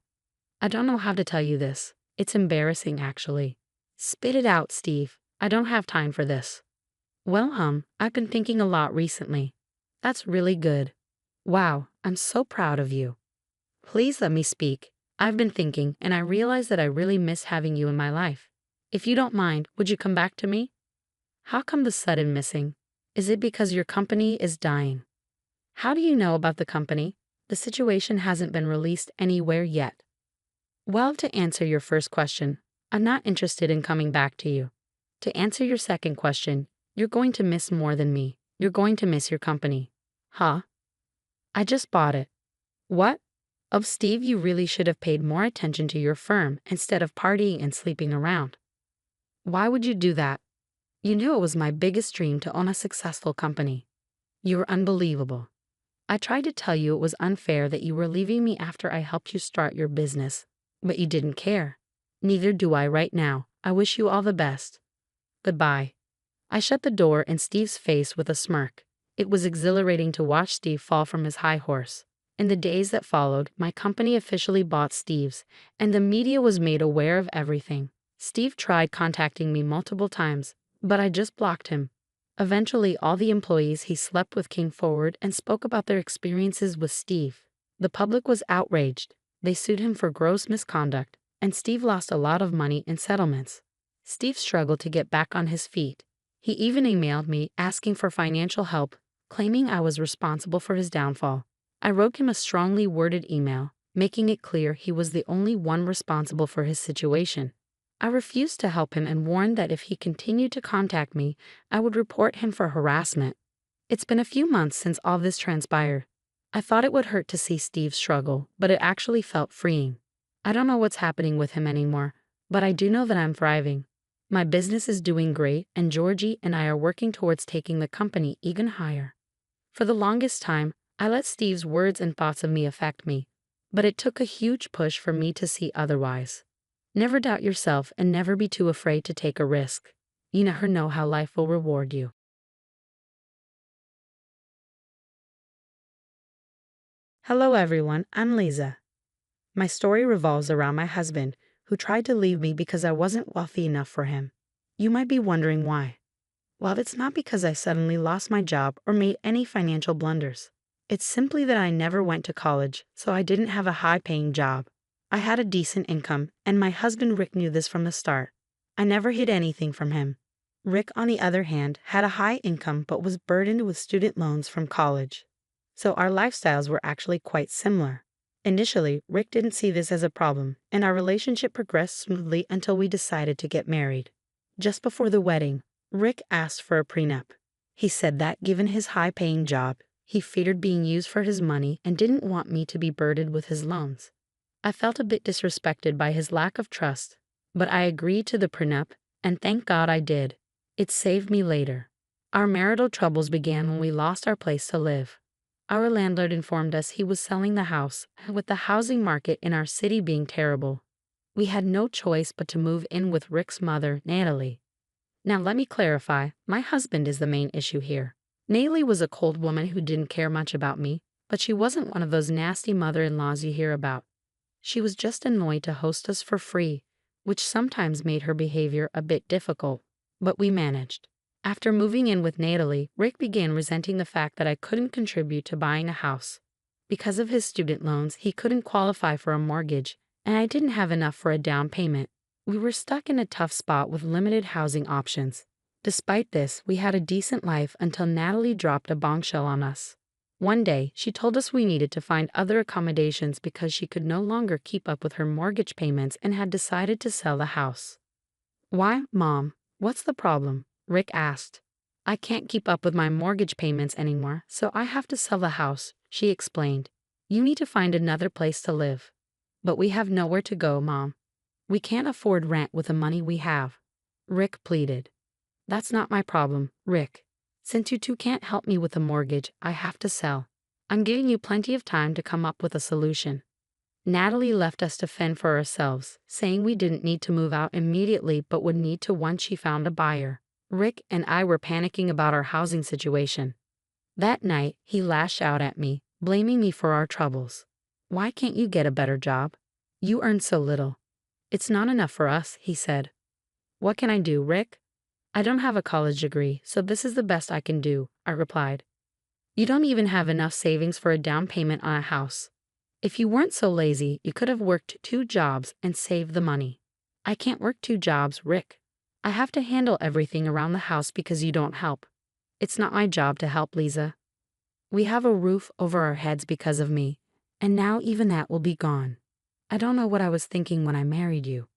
"I don't know how to tell you this. It's embarrassing, actually." "Spit it out, Steve. I don't have time for this." "Well, I've been thinking a lot recently." "That's really good. Wow, I'm so proud of you." "Please let me speak. I've been thinking, and I realize that I really miss having you in my life. If you don't mind, would you come back to me?" "How come the sudden missing? Is it because your company is dying?" "How do you know about the company? The situation hasn't been released anywhere yet." "Well, to answer your first question, I'm not interested in coming back to you. To answer your second question, you're going to miss more than me. You're going to miss your company." "Huh? I just bought it." "What? Oh, Steve, you really should have paid more attention to your firm instead of partying and sleeping around." "Why would you do that? You knew it was my biggest dream to own a successful company." "You were unbelievable. I tried to tell you it was unfair that you were leaving me after I helped you start your business, but you didn't care. Neither do I right now. I wish you all the best. Goodbye." I shut the door in Steve's face with a smirk. It was exhilarating to watch Steve fall from his high horse. In the days that followed, my company officially bought Steve's, and the media was made aware of everything. Steve tried contacting me multiple times, but I just blocked him. Eventually, all the employees he slept with came forward and spoke about their experiences with Steve. The public was outraged. They sued him for gross misconduct, and Steve lost a lot of money in settlements. Steve struggled to get back on his feet. He even emailed me asking for financial help, claiming I was responsible for his downfall. I wrote him a strongly worded email, making it clear he was the only one responsible for his situation. I refused to help him and warned that if he continued to contact me, I would report him for harassment. It's been a few months since all this transpired. I thought it would hurt to see Steve struggle, but it actually felt freeing. I don't know what's happening with him anymore, but I do know that I'm thriving. My business is doing great, and Georgie and I are working towards taking the company even higher. For the longest time, I let Steve's words and thoughts of me affect me, but it took a huge push for me to see otherwise. Never doubt yourself and never be too afraid to take a risk. You never know how life will reward you. Hello everyone, I'm Lisa. My story revolves around my husband, who tried to leave me because I wasn't wealthy enough for him. You might be wondering why. Well, it's not because I suddenly lost my job or made any financial blunders. It's simply that I never went to college, so I didn't have a high-paying job. I had a decent income, and my husband Rick knew this from the start. I never hid anything from him. Rick, on the other hand, had a high income but was burdened with student loans from college. So our lifestyles were actually quite similar. Initially, Rick didn't see this as a problem, and our relationship progressed smoothly until we decided to get married. Just before the wedding, Rick asked for a prenup. He said that, given his high-paying job, he feared being used for his money and didn't want me to be burdened with his loans. I felt a bit disrespected by his lack of trust, but I agreed to the prenup, and thank God I did. It saved me later. Our marital troubles began when we lost our place to live. Our landlord informed us he was selling the house, with the housing market in our city being terrible. We had no choice but to move in with Rick's mother, Natalie. Now let me clarify, my husband is the main issue here. Natalie was a cold woman who didn't care much about me, but she wasn't one of those nasty mother-in-laws you hear about. She was just annoyed to host us for free, which sometimes made her behavior a bit difficult, but we managed. After moving in with Natalie, Rick began resenting the fact that I couldn't contribute to buying a house. Because of his student loans, he couldn't qualify for a mortgage, and I didn't have enough for a down payment. We were stuck in a tough spot with limited housing options. Despite this, we had a decent life until Natalie dropped a bombshell on us. One day, she told us we needed to find other accommodations because she could no longer keep up with her mortgage payments and had decided to sell the house. Why, Mom? What's the problem? Rick asked. I can't keep up with my mortgage payments anymore, so I have to sell the house, she explained. You need to find another place to live. But we have nowhere to go, Mom. We can't afford rent with the money we have. Rick pleaded. That's not my problem, Rick. Since you two can't help me with the mortgage, I have to sell. I'm giving you plenty of time to come up with a solution. Natalie left us to fend for ourselves, saying we didn't need to move out immediately but would need to once she found a buyer. Rick and I were panicking about our housing situation. That night, he lashed out at me, blaming me for our troubles. Why can't you get a better job? You earn so little. It's not enough for us, he said. What can I do, Rick? I don't have a college degree, so this is the best I can do, I replied. You don't even have enough savings for a down payment on a house. If you weren't so lazy, you could have worked 2 jobs and saved the money. I can't work 2 jobs, Rick. I have to handle everything around the house because you don't help. It's not my job to help, Lisa. We have a roof over our heads because of me, and now even that will be gone. I don't know what I was thinking when I married you.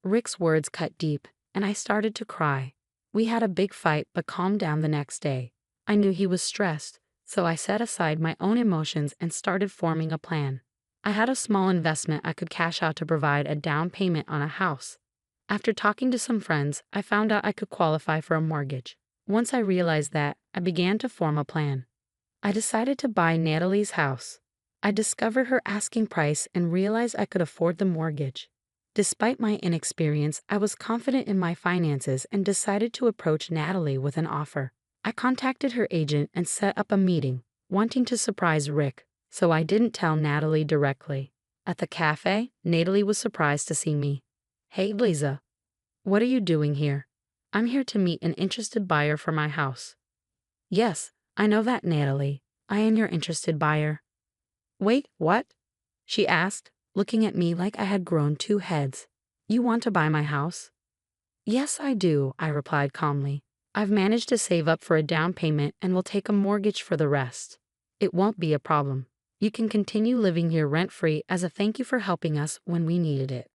Rick's words cut deep, and I started to cry. We had a big fight but calmed down the next day. I knew he was stressed, so I set aside my own emotions and started forming a plan. I had a small investment I could cash out to provide a down payment on a house. After talking to some friends, I found out I could qualify for a mortgage. Once I realized that, I began to form a plan. I decided to buy Natalie's house. I discovered her asking price and realized I could afford the mortgage. Despite my inexperience, I was confident in my finances and decided to approach Natalie with an offer. I contacted her agent and set up a meeting, wanting to surprise Rick, so I didn't tell Natalie directly. At the cafe, Natalie was surprised to see me. Hey, Lisa. What are you doing here? I'm here to meet an interested buyer for my house. Yes, I know that, Natalie. I am your interested buyer. Wait, what? She asked, looking at me like I had grown 2 heads. You want to buy my house? Yes, I do, I replied calmly. I've managed to save up for a down payment and will take a mortgage for the rest. It won't be a problem. You can continue living here rent-free as a thank you for helping us when we needed it.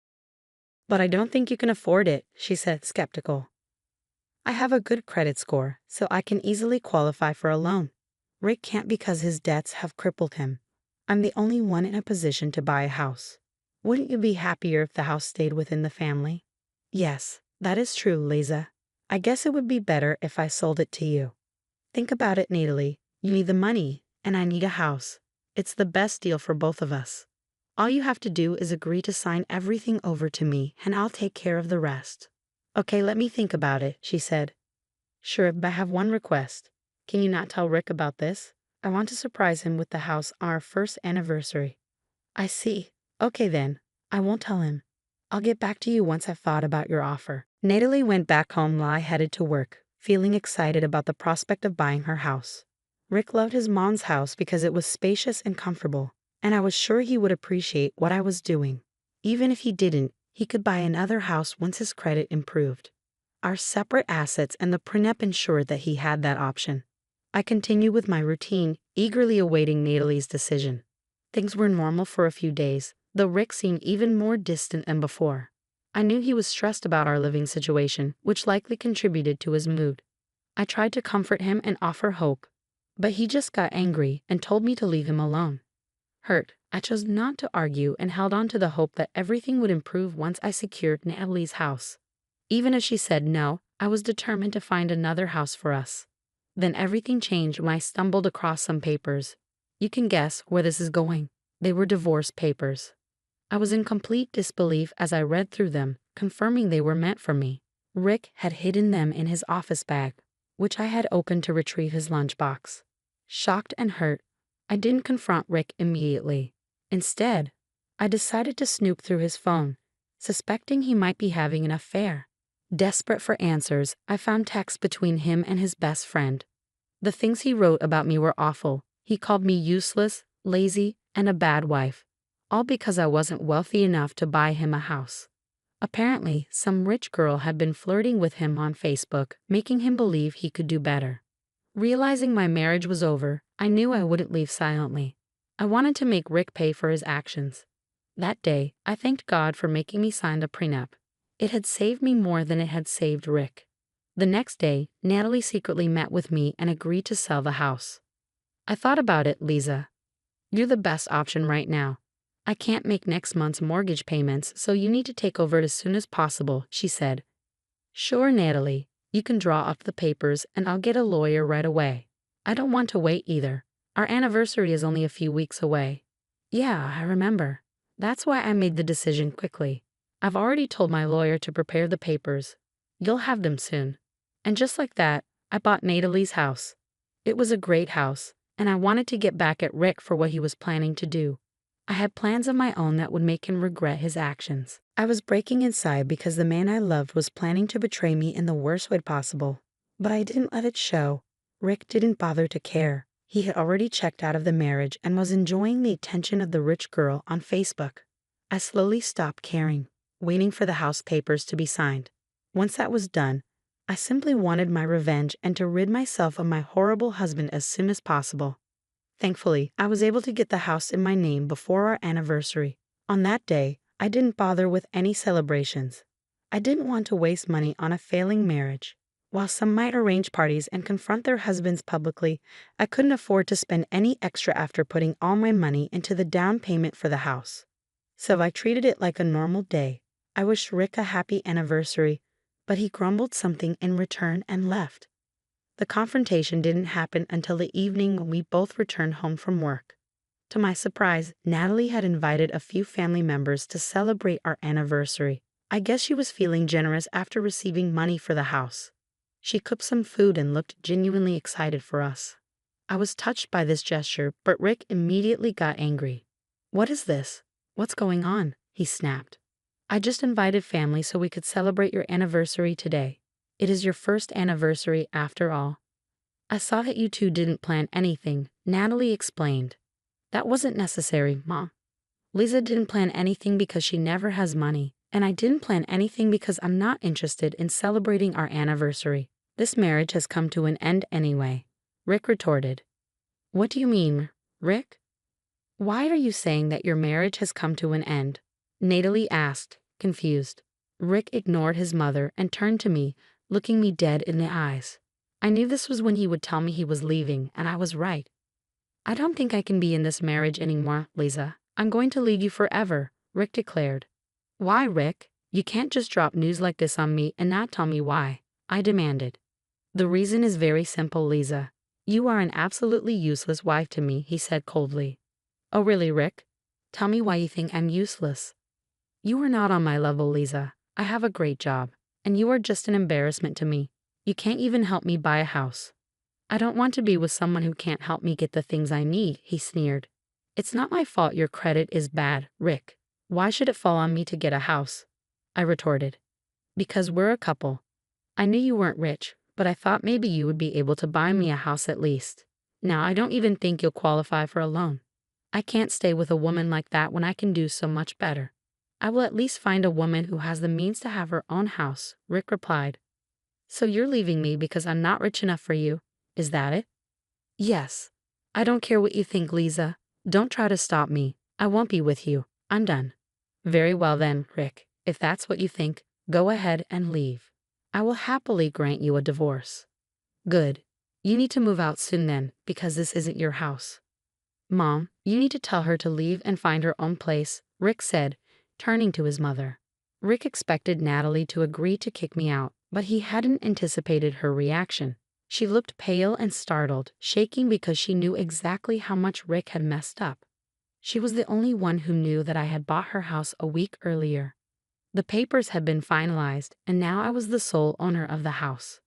But I don't think you can afford it, she said, skeptical. I have a good credit score, so I can easily qualify for a loan. Rick can't because his debts have crippled him. I'm the only one in a position to buy a house. Wouldn't you be happier if the house stayed within the family? Yes, that is true, Liza. I guess it would be better if I sold it to you. Think about it, Natalie. You need the money, and I need a house. It's the best deal for both of us. All you have to do is agree to sign everything over to me, and I'll take care of the rest. Okay, let me think about it, she said. Sure, but I have one request. Can you not tell Rick about this? I want to surprise him with the house on our first anniversary. I see. Okay then, I won't tell him. I'll get back to you once I've thought about your offer. Natalie went back home while I headed to work, feeling excited about the prospect of buying her house. Rick loved his mom's house because it was spacious and comfortable, and I was sure he would appreciate what I was doing. Even if he didn't, he could buy another house once his credit improved. Our separate assets and the prenup ensured that he had that option. I continued with my routine, eagerly awaiting Natalie's decision. Things were normal for a few days, though Rick seemed even more distant than before. I knew he was stressed about our living situation, which likely contributed to his mood. I tried to comfort him and offer hope, but he just got angry and told me to leave him alone. Hurt, I chose not to argue and held on to the hope that everything would improve once I secured Natalie's house. Even as she said no, I was determined to find another house for us. Then everything changed when I stumbled across some papers. You can guess where this is going. They were divorce papers. I was in complete disbelief as I read through them, confirming they were meant for me. Rick had hidden them in his office bag, which I had opened to retrieve his lunchbox. Shocked and hurt, I didn't confront Rick immediately. Instead, I decided to snoop through his phone, suspecting he might be having an affair. Desperate for answers, I found texts between him and his best friend. The things he wrote about me were awful. He called me useless, lazy, and a bad wife, all because I wasn't wealthy enough to buy him a house. Apparently, some rich girl had been flirting with him on Facebook, making him believe he could do better. Realizing my marriage was over, I knew I wouldn't leave silently. I wanted to make Rick pay for his actions. That day, I thanked God for making me sign the prenup. It had saved me more than it had saved Rick. The next day, Natalie secretly met with me and agreed to sell the house. I thought about it, Liza. You're the best option right now. I can't make next month's mortgage payments, so you need to take over it as soon as possible, she said. Sure, Natalie. You can draw up the papers and I'll get a lawyer right away. I don't want to wait either. Our anniversary is only a few weeks away. Yeah, I remember. That's why I made the decision quickly. I've already told my lawyer to prepare the papers. You'll have them soon. And just like that, I bought Natalie's house. It was a great house, and I wanted to get back at Rick for what he was planning to do. I had plans of my own that would make him regret his actions. I was breaking inside because the man I loved was planning to betray me in the worst way possible. But I didn't let it show. Rick didn't bother to care. He had already checked out of the marriage and was enjoying the attention of the rich girl on Facebook. I slowly stopped caring, waiting for the house papers to be signed. Once that was done, I simply wanted my revenge and to rid myself of my horrible husband as soon as possible. Thankfully, I was able to get the house in my name before our anniversary. On that day, I didn't bother with any celebrations. I didn't want to waste money on a failing marriage. While some might arrange parties and confront their husbands publicly, I couldn't afford to spend any extra after putting all my money into the down payment for the house. So I treated it like a normal day. I wished Rick a happy anniversary, but he grumbled something in return and left. The confrontation didn't happen until the evening when we both returned home from work. To my surprise, Natalie had invited a few family members to celebrate our anniversary. I guess she was feeling generous after receiving money for the house. She cooked some food and looked genuinely excited for us. I was touched by this gesture, but Rick immediately got angry. What is this? What's going on? He snapped. I just invited family so we could celebrate your anniversary today. It is your first anniversary after all. I saw that you two didn't plan anything, Natalie explained. That wasn't necessary, Mom. Liza didn't plan anything because she never has money, and I didn't plan anything because I'm not interested in celebrating our anniversary. This marriage has come to an end anyway, Rick retorted. What do you mean, Rick? Why are you saying that your marriage has come to an end? Natalie asked, confused. Rick ignored his mother and turned to me, looking me dead in the eyes. I knew this was when he would tell me he was leaving, and I was right. I don't think I can be in this marriage anymore, Lisa. I'm going to leave you forever, Rick declared. Why, Rick? You can't just drop news like this on me and not tell me why, I demanded. The reason is very simple, Lisa. You are an absolutely useless wife to me, he said coldly. Oh really, Rick? Tell me why you think I'm useless. You are not on my level, Lisa. I have a great job, and you are just an embarrassment to me. You can't even help me buy a house. I don't want to be with someone who can't help me get the things I need, he sneered. It's not my fault your credit is bad, Rick. Why should it fall on me to get a house? I retorted. Because we're a couple. I knew you weren't rich, but I thought maybe you would be able to buy me a house at least. Now I don't even think you'll qualify for a loan. I can't stay with a woman like that when I can do so much better. I will at least find a woman who has the means to have her own house, Rick replied. So you're leaving me because I'm not rich enough for you, is that it? Yes. I don't care what you think, Lisa. Don't try to stop me. I won't be with you. I'm done. Very well then, Rick. If that's what you think, go ahead and leave. I will happily grant you a divorce. Good. You need to move out soon then, because this isn't your house. Mom, you need to tell her to leave and find her own place, Rick said, turning to his mother. Rick expected Natalie to agree to kick me out, but he hadn't anticipated her reaction. She looked pale and startled, shaking because she knew exactly how much Rick had messed up. She was the only one who knew that I had bought her house a week earlier. The papers had been finalized, and now I was the sole owner of the house.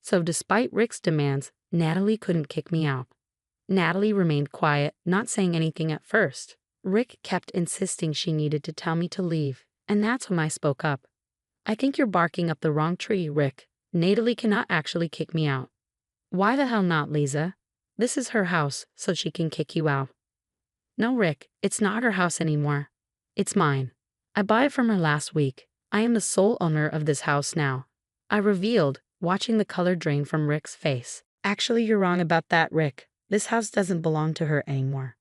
So despite Rick's demands, Natalie couldn't kick me out. Natalie remained quiet, not saying anything at first. Rick kept insisting she needed to tell me to leave, and that's when I spoke up. I think you're barking up the wrong tree, Rick. Natalie cannot actually kick me out. Why the hell not, Lisa? This is her house, so she can kick you out. No, Rick, it's not her house anymore. It's mine. I bought it from her last week. I am the sole owner of this house now, I revealed, watching the color drain from Rick's face. Actually, you're wrong about that, Rick. This house doesn't belong to her anymore.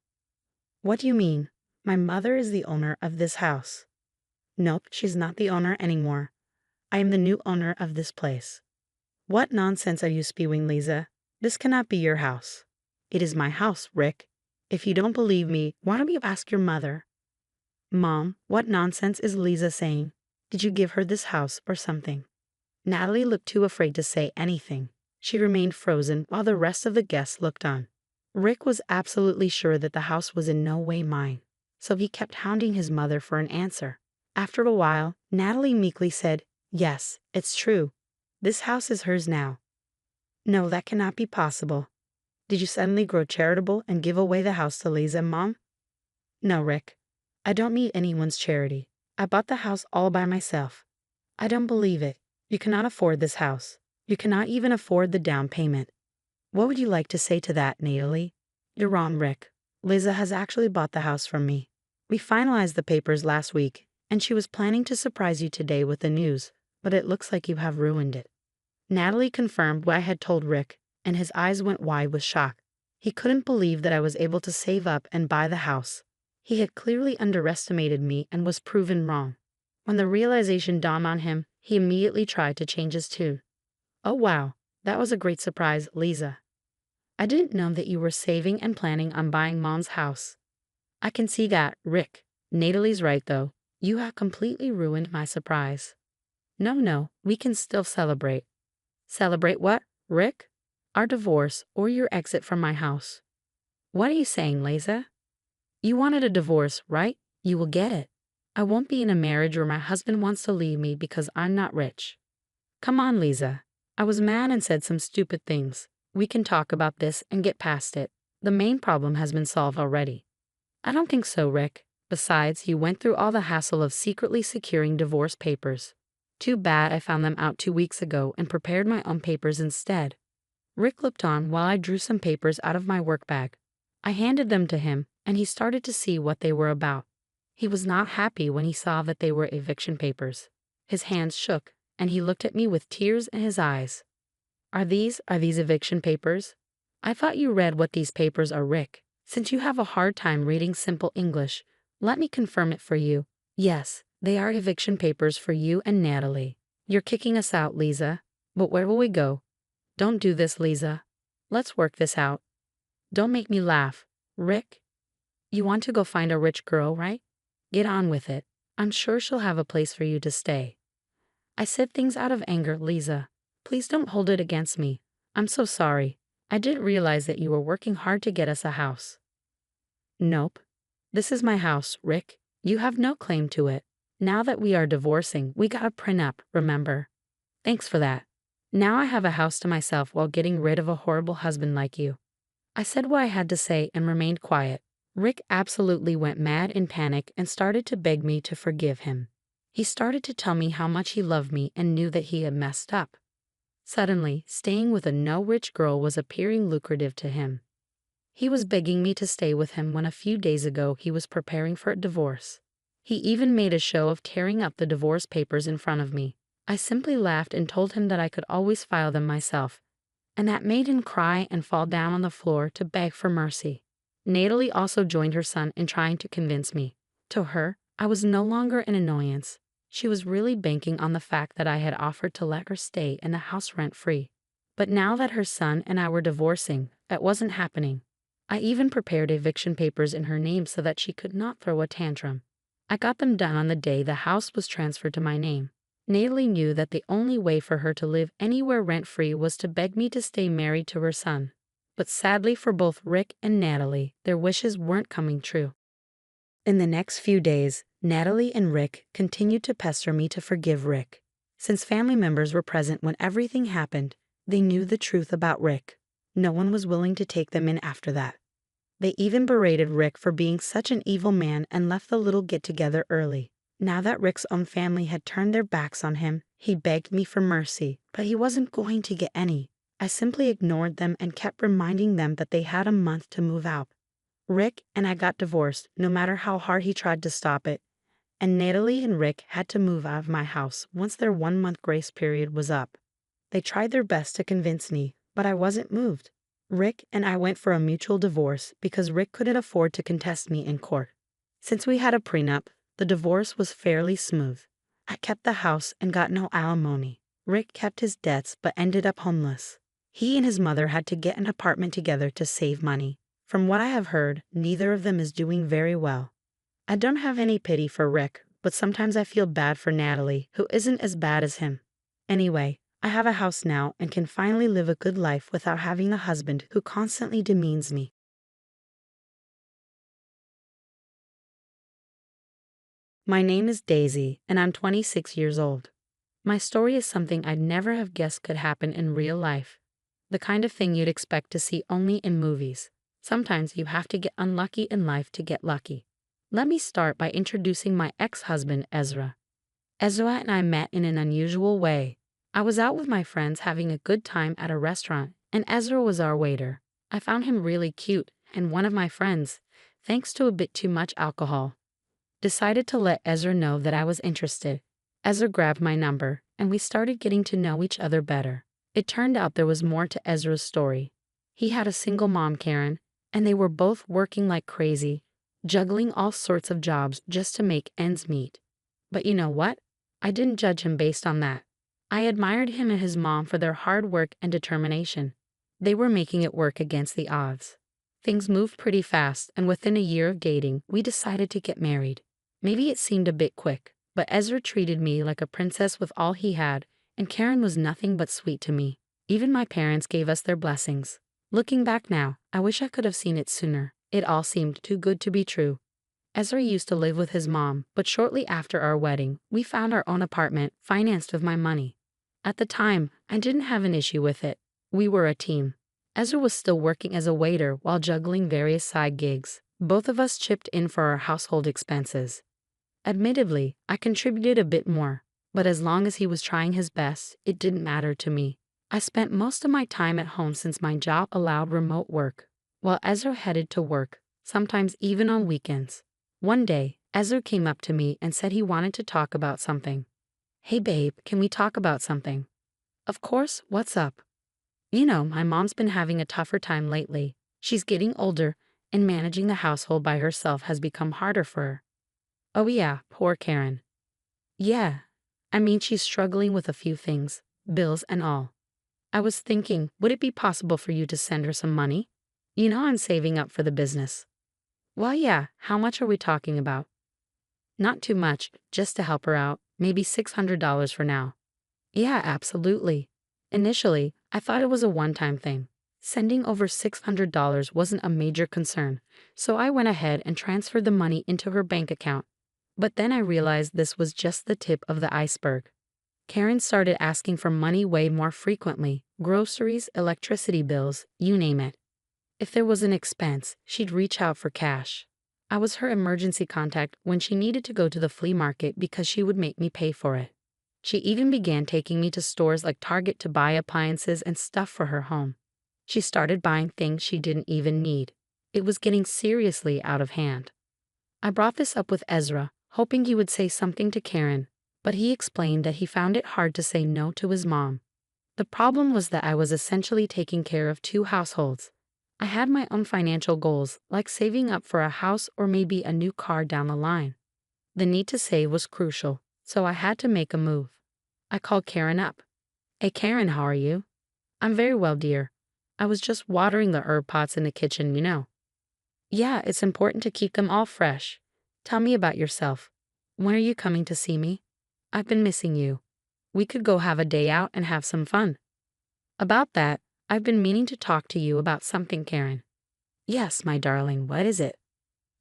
What do you mean? My mother is the owner of this house. Nope, she's not the owner anymore. I am the new owner of this place. What nonsense are you spewing, Lisa? This cannot be your house. It is my house, Rick. If you don't believe me, why don't you ask your mother? Mom, what nonsense is Lisa saying? Did you give her this house or something? Natalie looked too afraid to say anything. She remained frozen while the rest of the guests looked on. Rick was absolutely sure that the house was in no way mine, so he kept hounding his mother for an answer. After a while, Natalie meekly said, Yes, it's true. This house is hers now. No, that cannot be possible. Did you suddenly grow charitable and give away the house to Lisa, Mom? No, Rick. I don't need anyone's charity. I bought the house all by myself. I don't believe it. You cannot afford this house. You cannot even afford the down payment. What would you like to say to that, Natalie? You're wrong, Rick. Lisa has actually bought the house from me. We finalized the papers last week, and she was planning to surprise you today with the news, but it looks like you have ruined it. Natalie confirmed what I had told Rick, and his eyes went wide with shock. He couldn't believe that I was able to save up and buy the house. He had clearly underestimated me and was proven wrong. When the realization dawned on him, he immediately tried to change his tune. Oh wow, that was a great surprise, Lisa. I didn't know that you were saving and planning on buying Mom's house. I can see that, Rick. Natalie's right though. You have completely ruined my surprise. No, we can still celebrate. Celebrate what, Rick? Our divorce or your exit from my house. What are you saying, Lisa? You wanted a divorce, right? You will get it. I won't be in a marriage where my husband wants to leave me because I'm not rich. Come on, Lisa. I was mad and said some stupid things. We can talk about this and get past it. The main problem has been solved already. I don't think so, Rick. Besides, you went through all the hassle of secretly securing divorce papers. Too bad I found them out 2 weeks ago and prepared my own papers instead. Rick looked on while I drew some papers out of my work bag. I handed them to him, and he started to see what they were about. He was not happy when he saw that they were eviction papers. His hands shook, and he looked at me with tears in his eyes. Are these eviction papers? I thought you read what these papers are, Rick. Since you have a hard time reading simple English, let me confirm it for you. Yes, they are eviction papers for you and Natalie. You're kicking us out, Lisa. But where will we go? Don't do this, Lisa. Let's work this out. Don't make me laugh. Rick, you want to go find a rich girl, right? Get on with it. I'm sure she'll have a place for you to stay. I said things out of anger, Lisa. Please don't hold it against me. I'm so sorry. I didn't realize that you were working hard to get us a house. Nope. This is my house, Rick. You have no claim to it. Now that we are divorcing, we got a prenup, remember? Thanks for that. Now I have a house to myself while getting rid of a horrible husband like you. I said what I had to say and remained quiet. Rick absolutely went mad in panic and started to beg me to forgive him. He started to tell me how much he loved me and knew that he had messed up. Suddenly, staying with a no-rich girl was appearing lucrative to him. He was begging me to stay with him when a few days ago he was preparing for a divorce. He even made a show of tearing up the divorce papers in front of me. I simply laughed and told him that I could always file them myself, and that made him cry and fall down on the floor to beg for mercy. Natalie also joined her son in trying to convince me. To her, I was no longer an annoyance. She was really banking on the fact that I had offered to let her stay in the house rent-free. But now that her son and I were divorcing, that wasn't happening. I even prepared eviction papers in her name so that she could not throw a tantrum. I got them done on the day the house was transferred to my name. Natalie knew that the only way for her to live anywhere rent-free was to beg me to stay married to her son. But sadly for both Rick and Natalie, their wishes weren't coming true. In the next few days, Natalie and Rick continued to pester me to forgive Rick. Since family members were present when everything happened, they knew the truth about Rick. No one was willing to take them in after that. They even berated Rick for being such an evil man and left the little get-together early. Now that Rick's own family had turned their backs on him, he begged me for mercy, but he wasn't going to get any. I simply ignored them and kept reminding them that they had a month to move out. Rick and I got divorced, no matter how hard he tried to stop it, and Natalie and Rick had to move out of my house once their 1-month grace period was up. They tried their best to convince me, but I wasn't moved. Rick and I went for a mutual divorce because Rick couldn't afford to contest me in court. Since we had a prenup, the divorce was fairly smooth. I kept the house and got no alimony. Rick kept his debts but ended up homeless. He and his mother had to get an apartment together to save money. From what I have heard, neither of them is doing very well. I don't have any pity for Rick, but sometimes I feel bad for Natalie, who isn't as bad as him. Anyway, I have a house now and can finally live a good life without having a husband who constantly demeans me. My name is Daisy, and I'm 26 years old. My story is something I'd never have guessed could happen in real life. The kind of thing you'd expect to see only in movies. Sometimes you have to get unlucky in life to get lucky. Let me start by introducing my ex-husband, Ezra. Ezra and I met in an unusual way. I was out with my friends having a good time at a restaurant, and Ezra was our waiter. I found him really cute, and one of my friends, thanks to a bit too much alcohol, decided to let Ezra know that I was interested. Ezra grabbed my number, and we started getting to know each other better. It turned out there was more to Ezra's story. He had a single mom, Karen, and they were both working like crazy, juggling all sorts of jobs just to make ends meet. But you know what? I didn't judge him based on that. I admired him and his mom for their hard work and determination. They were making it work against the odds. Things moved pretty fast, and within a year of dating, we decided to get married. Maybe it seemed a bit quick, but Ezra treated me like a princess with all he had, and Karen was nothing but sweet to me. Even my parents gave us their blessings. Looking back now, I wish I could have seen it sooner. It all seemed too good to be true. Ezra used to live with his mom, but shortly after our wedding, we found our own apartment, financed with my money. At the time, I didn't have an issue with it. We were a team. Ezra was still working as a waiter while juggling various side gigs. Both of us chipped in for our household expenses. Admittedly, I contributed a bit more, but as long as he was trying his best, it didn't matter to me. I spent most of my time at home since my job allowed remote work, while Ezra headed to work, sometimes even on weekends. One day, Ezra came up to me and said he wanted to talk about something. "Hey babe, can we talk about something?" "Of course, what's up?" My mom's been having a tougher time lately. She's getting older, and managing the household by herself has become harder for her. Oh yeah, poor Karen. Yeah, she's struggling with a few things, bills and all. I was thinking, would it be possible for you to send her some money? I'm saving up for the business. Well, yeah, how much are we talking about? Not too much, just to help her out, maybe $600 for now. Yeah, absolutely. Initially, I thought it was a one-time thing. Sending over $600 wasn't a major concern, so I went ahead and transferred the money into her bank account. But then I realized this was just the tip of the iceberg. Karen started asking for money way more frequently, groceries, electricity bills, you name it. If there was an expense, she'd reach out for cash. I was her emergency contact when she needed to go to the flea market because she would make me pay for it. She even began taking me to stores like Target to buy appliances and stuff for her home. She started buying things she didn't even need. It was getting seriously out of hand. I brought this up with Ezra, hoping he would say something to Karen, but he explained that he found it hard to say no to his mom. The problem was that I was essentially taking care of two households. I had my own financial goals, like saving up for a house or maybe a new car down the line. The need to save was crucial, so I had to make a move. I called Karen up. Hey Karen, how are you? I'm very well, dear. I was just watering the herb pots in the kitchen. Yeah, it's important to keep them all fresh. Tell me about yourself. When are you coming to see me? I've been missing you. We could go have a day out and have some fun. About that, I've been meaning to talk to you about something, Karen. Yes, my darling, what is it?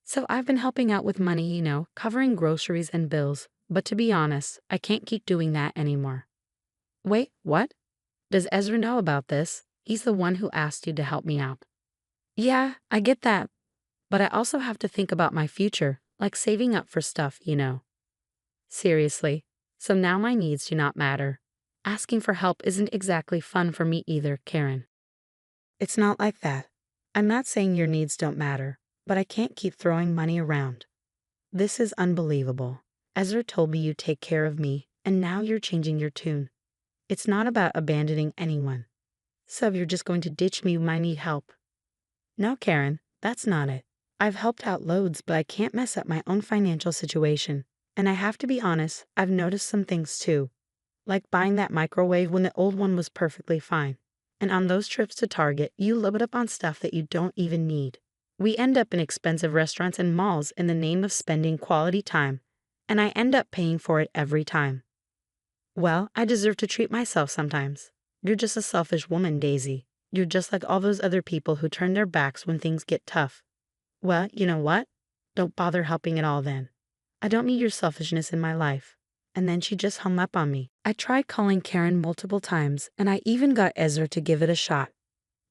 So I've been helping out with money, covering groceries and bills, but to be honest, I can't keep doing that anymore. Wait, what? Does Ezra know about this? He's the one who asked you to help me out. Yeah, I get that. But I also have to think about my future, like saving up for stuff. Seriously, so now my needs do not matter. Asking for help isn't exactly fun for me either, Karen. It's not like that. I'm not saying your needs don't matter, but I can't keep throwing money around. This is unbelievable. Ezra told me you'd take care of me, and now you're changing your tune. It's not about abandoning anyone. So you're just going to ditch me when I need help. No, Karen, that's not it. I've helped out loads, but I can't mess up my own financial situation. And I have to be honest, I've noticed some things too. Like buying that microwave when the old one was perfectly fine. And on those trips to Target, you load up on stuff that you don't even need. We end up in expensive restaurants and malls in the name of spending quality time, and I end up paying for it every time. Well, I deserve to treat myself sometimes. You're just a selfish woman, Daisy. You're just like all those other people who turn their backs when things get tough. Well, you know what? Don't bother helping at all then. I don't need your selfishness in my life. And then she just hung up on me. I tried calling Karen multiple times, and I even got Ezra to give it a shot.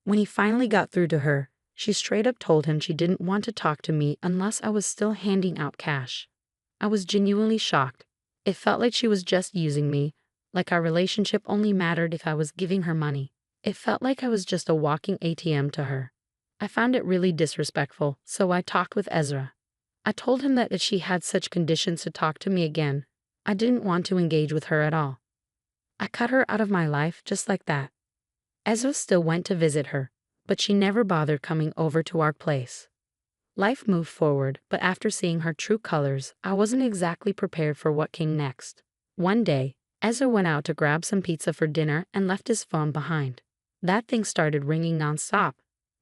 When he finally got through to her, she straight up told him she didn't want to talk to me unless I was still handing out cash. I was genuinely shocked. It felt like she was just using me, like our relationship only mattered if I was giving her money. It felt like I was just a walking ATM to her. I found it really disrespectful, so I talked with Ezra. I told him that if she had such conditions to talk to me again, I didn't want to engage with her at all. I cut her out of my life just like that. Ezra still went to visit her, but she never bothered coming over to our place. Life moved forward, but after seeing her true colors, I wasn't exactly prepared for what came next. One day, Ezra went out to grab some pizza for dinner and left his phone behind. That thing started ringing nonstop.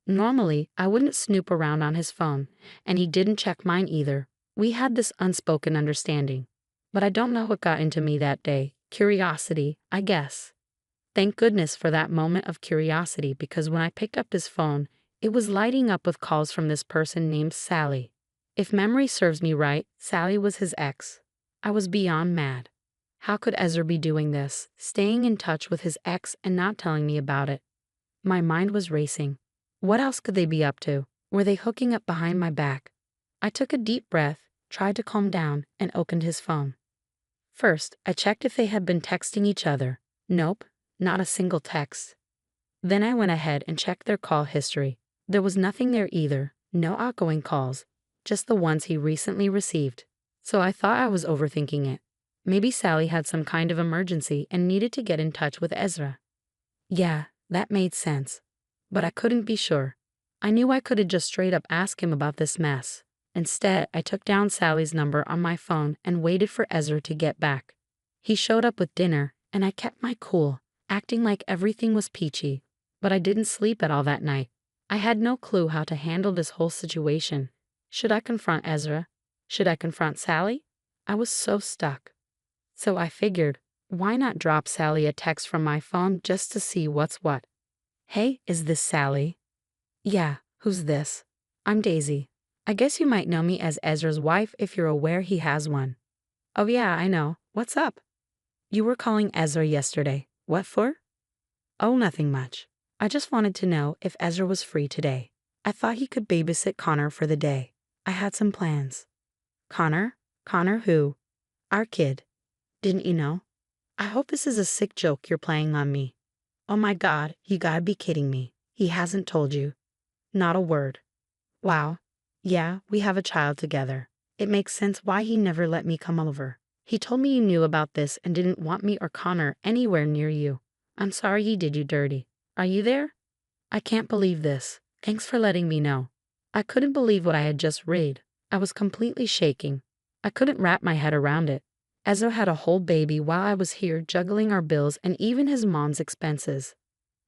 Normally, I wouldn't snoop around on his phone, and he didn't check mine either. We had this unspoken understanding. But I don't know what got into me that day. Curiosity, I guess. Thank goodness for that moment of curiosity, because when I picked up his phone, it was lighting up with calls from this person named Sally. If memory serves me right, Sally was his ex. I was beyond mad. How could Ezra be doing this, staying in touch with his ex and not telling me about it? My mind was racing. What else could they be up to? Were they hooking up behind my back? I took a deep breath, tried to calm down, and opened his phone. First, I checked if they had been texting each other. Nope, not a single text. Then I went ahead and checked their call history. There was nothing there either, no outgoing calls, just the ones he recently received. So I thought I was overthinking it. Maybe Sally had some kind of emergency and needed to get in touch with Ezra. Yeah, That made sense. But I couldn't be sure. I knew I could have just straight up asked him about this mess. Instead, I took down Sally's number on my phone and waited for Ezra to get back. He showed up with dinner, and I kept my cool, acting like everything was peachy. But I didn't sleep at all that night. I had no clue how to handle this whole situation. Should I confront Ezra? Should I confront Sally? I was so stuck. So I figured, why not drop Sally a text from my phone just to see what's what? Hey, is this Sally? Yeah, who's this? I'm Daisy. I guess you might know me as Ezra's wife if you're aware he has one. Oh yeah, I know. What's up? You were calling Ezra yesterday. What for? Oh, nothing much. I just wanted to know if Ezra was free today. I thought he could babysit Connor for the day. I had some plans. Connor? Connor who? Our kid. Didn't you know? I hope this is a sick joke you're playing on me. Oh my God, you gotta be kidding me. He hasn't told you. Not a word. Wow. Yeah, we have a child together. It makes sense why he never let me come over. He told me you knew about this and didn't want me or Connor anywhere near you. I'm sorry he did you dirty. Are you there? I can't believe this. Thanks for letting me know. I couldn't believe what I had just read. I was completely shaking. I couldn't wrap my head around it. Ezra had a whole baby while I was here juggling our bills and even his mom's expenses.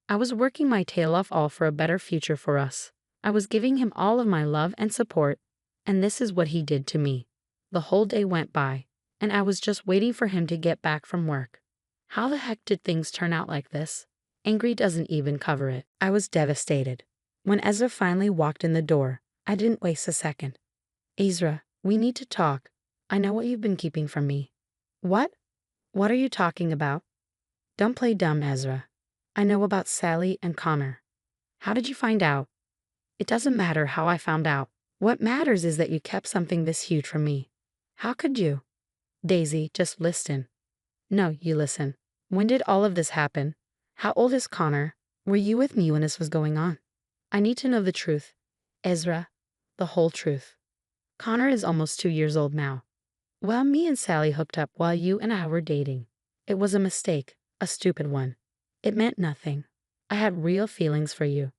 I was working my tail off all for a better future for us. I was giving him all of my love and support, and this is what he did to me. The whole day went by, and I was just waiting for him to get back from work. How the heck did things turn out like this? Angry doesn't even cover it. I was devastated. When Ezra finally walked in the door, I didn't waste a second. Ezra, we need to talk. I know what you've been keeping from me. What? What are you talking about? Don't play dumb, Ezra. I know about Sally and Connor. How did you find out? It doesn't matter how I found out. What matters is that you kept something this huge from me. How could you? Daisy, just listen. No, you listen. When did all of this happen? How old is Connor? Were you with me when this was going on? I need to know the truth. Ezra, the whole truth. Connor is almost 2 years old now. Well, me and Sally hooked up while you and I were dating. It was a mistake, a stupid one. It meant nothing. I had real feelings for you.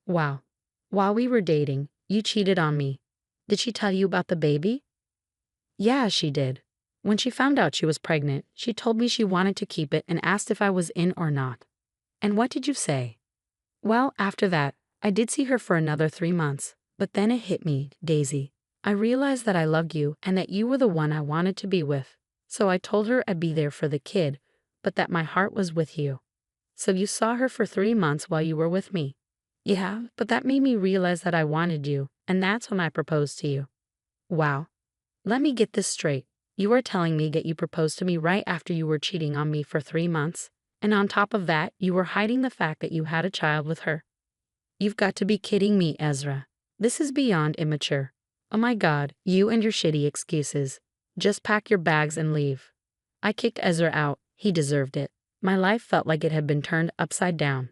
Wow. While we were dating, you cheated on me. Did she tell you about the baby? Yeah, she did. When she found out she was pregnant, she told me she wanted to keep it and asked if I was in or not. And what did you say? Well, after that, I did see her for another 3 months, but then it hit me, Daisy. I realized that I loved you and that you were the one I wanted to be with. So I told her I'd be there for the kid, but that my heart was with you. So you saw her for 3 months while you were with me. Yeah, but that made me realize that I wanted you, and that's when I proposed to you. Wow. Let me get this straight. You are telling me that you proposed to me right after you were cheating on me for 3 months, and on top of that, you were hiding the fact that you had a child with her. You've got to be kidding me, Ezra. This is beyond immature. Oh my God, you and your shitty excuses. Just pack your bags and leave. I kicked Ezra out. He deserved it. My life felt like it had been turned upside down.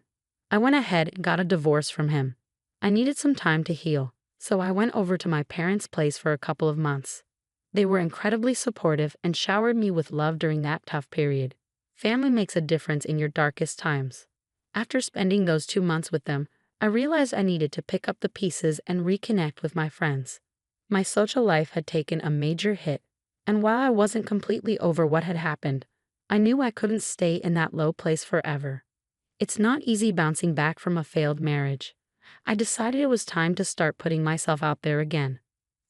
I went ahead and got a divorce from him. I needed some time to heal, so I went over to my parents' place for a couple of months. They were incredibly supportive and showered me with love during that tough period. Family makes a difference in your darkest times. After spending those 2 months with them, I realized I needed to pick up the pieces and reconnect with my friends. My social life had taken a major hit, and while I wasn't completely over what had happened, I knew I couldn't stay in that low place forever. It's not easy bouncing back from a failed marriage. I decided it was time to start putting myself out there again.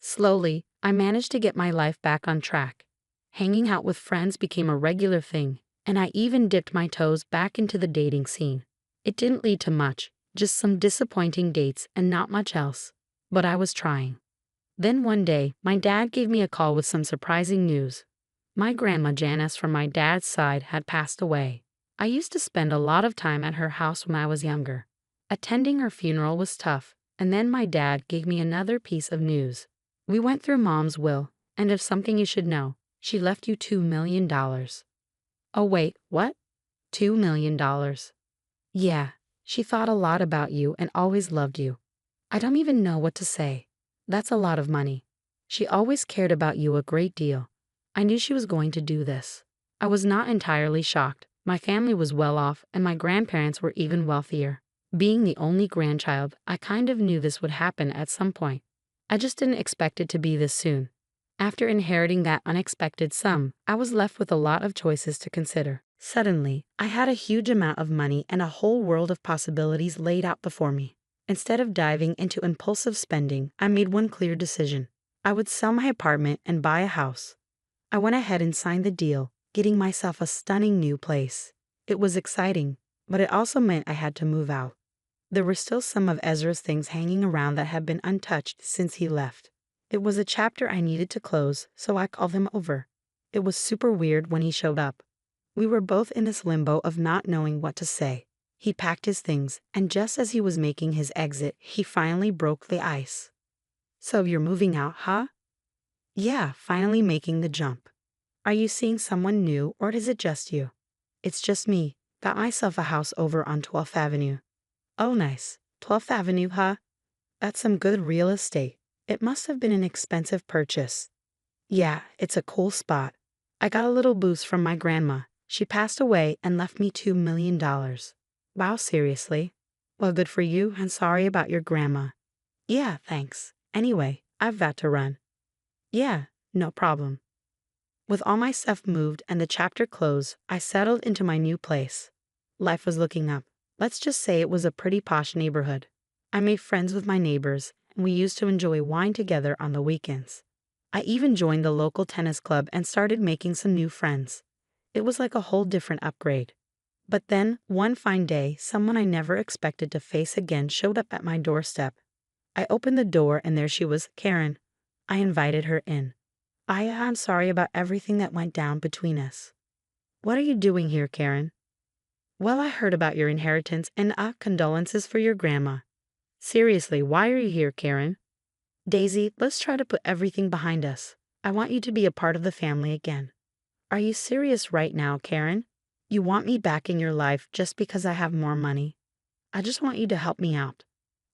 Slowly, I managed to get my life back on track. Hanging out with friends became a regular thing, and I even dipped my toes back into the dating scene. It didn't lead to much, just some disappointing dates and not much else, but I was trying. Then one day, my dad gave me a call with some surprising news. My grandma Janice from my dad's side had passed away. I used to spend a lot of time at her house when I was younger. Attending her funeral was tough, and then my dad gave me another piece of news. We went through Mom's will, and if something you should know, she left you $2 million. Oh wait, what? $2 million. Yeah, she thought a lot about you and always loved you. I don't even know what to say. That's a lot of money. She always cared about you a great deal. I knew she was going to do this. I was not entirely shocked, My family was well off, and my grandparents were even wealthier. Being the only grandchild, I kind of knew this would happen at some point. I just didn't expect it to be this soon. After inheriting that unexpected sum, I was left with a lot of choices to consider. Suddenly, I had a huge amount of money and a whole world of possibilities laid out before me. Instead of diving into impulsive spending, I made one clear decision. I would sell my apartment and buy a house. I went ahead and signed the deal, getting myself a stunning new place. It was exciting, but it also meant I had to move out. There were still some of Ezra's things hanging around that had been untouched since he left. It was a chapter I needed to close, so I called him over. It was super weird when he showed up. We were both in this limbo of not knowing what to say. He packed his things, and just as he was making his exit, he finally broke the ice. "So you're moving out, huh?" "Yeah, finally making the jump." "Are you seeing someone new, or is it just you?" "It's just me. Got myself a house over on 12th Avenue. "Oh, nice. 12th Avenue, huh? That's some good real estate. It must have been an expensive purchase." "Yeah, it's a cool spot. I got a little boost from my grandma. She passed away and left me $2 million. "Wow, seriously? Well, good for you, and sorry about your grandma." "Yeah, thanks. Anyway, I've got to run." "Yeah, no problem." With all my stuff moved and the chapter closed, I settled into my new place. Life was looking up. Let's just say it was a pretty posh neighborhood. I made friends with my neighbors, and we used to enjoy wine together on the weekends. I even joined the local tennis club and started making some new friends. It was like a whole different upgrade. But then, one fine day, someone I never expected to face again showed up at my doorstep. I opened the door and there she was, Karen. I invited her in. "I'm sorry about everything that went down between us." "What are you doing here, Karen?" "Well, I heard about your inheritance and condolences for your grandma." "Seriously, why are you here, Karen?" "Daisy, let's try to put everything behind us. I want you to be a part of the family again." "Are you serious right now, Karen? You want me back in your life just because I have more money?" "I just want you to help me out."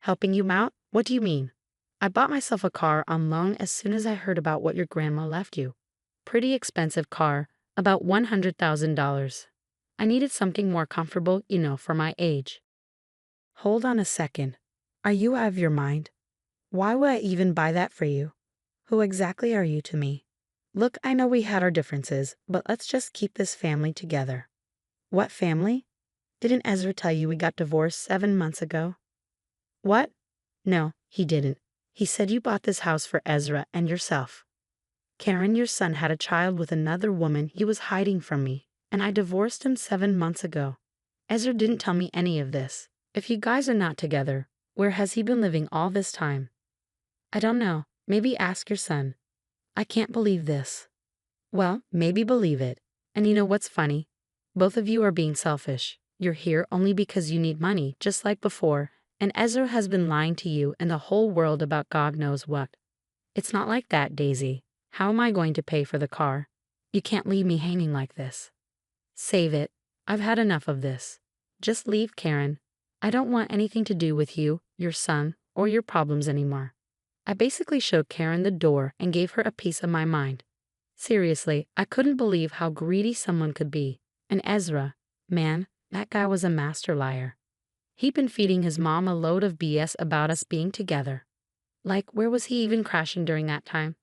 "Helping you out? What do you mean?" "I bought myself a car on loan as soon as I heard about what your grandma left you. Pretty expensive car, about $100,000. I needed something more comfortable, for my age." "Hold on a second. Are you out of your mind? Why would I even buy that for you? Who exactly are you to me? Look, I know we had our differences, but let's just keep this family together." "What family? Didn't Ezra tell you we got divorced 7 months ago?" "What? No, he didn't. He said you bought this house for Ezra and yourself." "Karen, your son had a child with another woman he was hiding from me, and I divorced him 7 months ago. Ezra didn't tell me any of this. If you guys are not together, where has he been living all this time?" "I don't know. Maybe ask your son." "I can't believe this." "Well, maybe believe it. And you know what's funny? Both of you are being selfish. You're here only because you need money, just like before, and Ezra has been lying to you and the whole world about God knows what. It's not like that, Daisy. How am I going to pay for the car? You can't leave me hanging like this." "Save it. I've had enough of this. Just leave, Karen. I don't want anything to do with you, your son, or your problems anymore." I basically showed Karen the door and gave her a piece of my mind. Seriously, I couldn't believe how greedy someone could be. And Ezra, man, that guy was a master liar. He'd been feeding his mom a load of BS about us being together. Like, where was he even crashing during that time?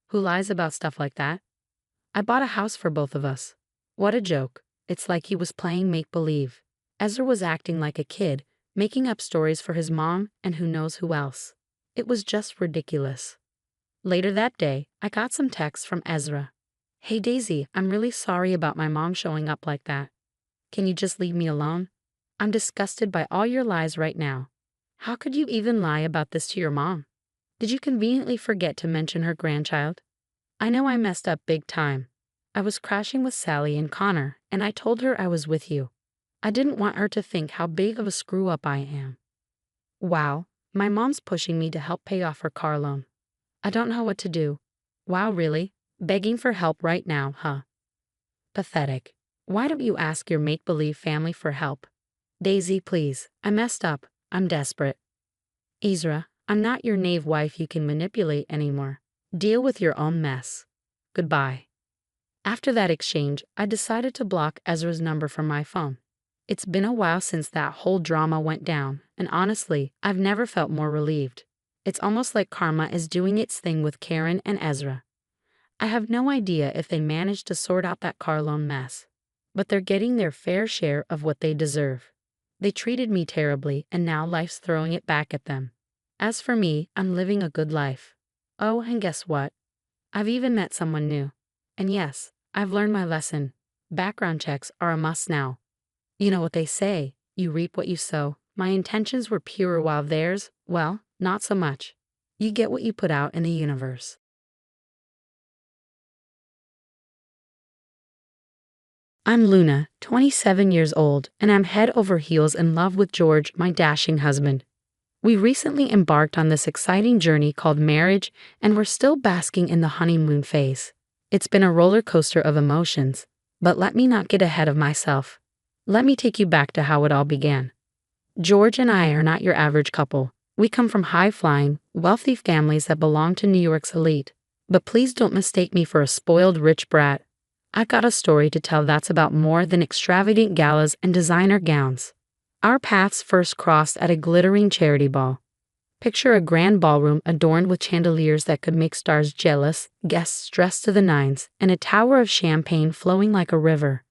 Who lies about stuff like that? I bought a house for both of us. What a joke. It's like he was playing make-believe. Ezra was acting like a kid, making up stories for his mom and who knows who else. It was just ridiculous. Later that day, I got some texts from Ezra. "Hey Daisy, I'm really sorry about my mom showing up like that. Can you just leave me alone? I'm disgusted by all your lies right now. How could you even lie about this to your mom? Did you conveniently forget to mention her grandchild? I know I messed up big time. I was crashing with Sally and Connor, and I told her I was with you. I didn't want her to think how big of a screw-up I am. Wow, my mom's pushing me to help pay off her car loan. I don't know what to do. Wow, really? Begging for help right now, huh? Pathetic. Why don't you ask your make-believe family for help? Daisy, please. I messed up. I'm desperate. Ezra, I'm not your knave wife you can manipulate anymore. Deal with your own mess. Goodbye." After that exchange, I decided to block Ezra's number from my phone. It's been a while since that whole drama went down, and honestly, I've never felt more relieved. It's almost like karma is doing its thing with Karen and Ezra. I have no idea if they managed to sort out that car loan mess, but they're getting their fair share of what they deserve. They treated me terribly, and now life's throwing it back at them. As for me, I'm living a good life. Oh, and guess what? I've even met someone new. And yes, I've learned my lesson. Background checks are a must now. You know what they say, you reap what you sow. My intentions were pure while theirs, well, not so much. You get what you put out in the universe. I'm Luna, 27 years old, and I'm head over heels in love with George, my dashing husband. We recently embarked on this exciting journey called marriage, and we're still basking in the honeymoon phase. It's been a roller coaster of emotions, but let me not get ahead of myself. Let me take you back to how it all began. George and I are not your average couple. We come from high-flying, wealthy families that belong to New York's elite. But please don't mistake me for a spoiled rich brat. I got a story to tell that's about more than extravagant galas and designer gowns. Our paths first crossed at a glittering charity ball. Picture a grand ballroom adorned with chandeliers that could make stars jealous, guests dressed to the nines, and a tower of champagne flowing like a river.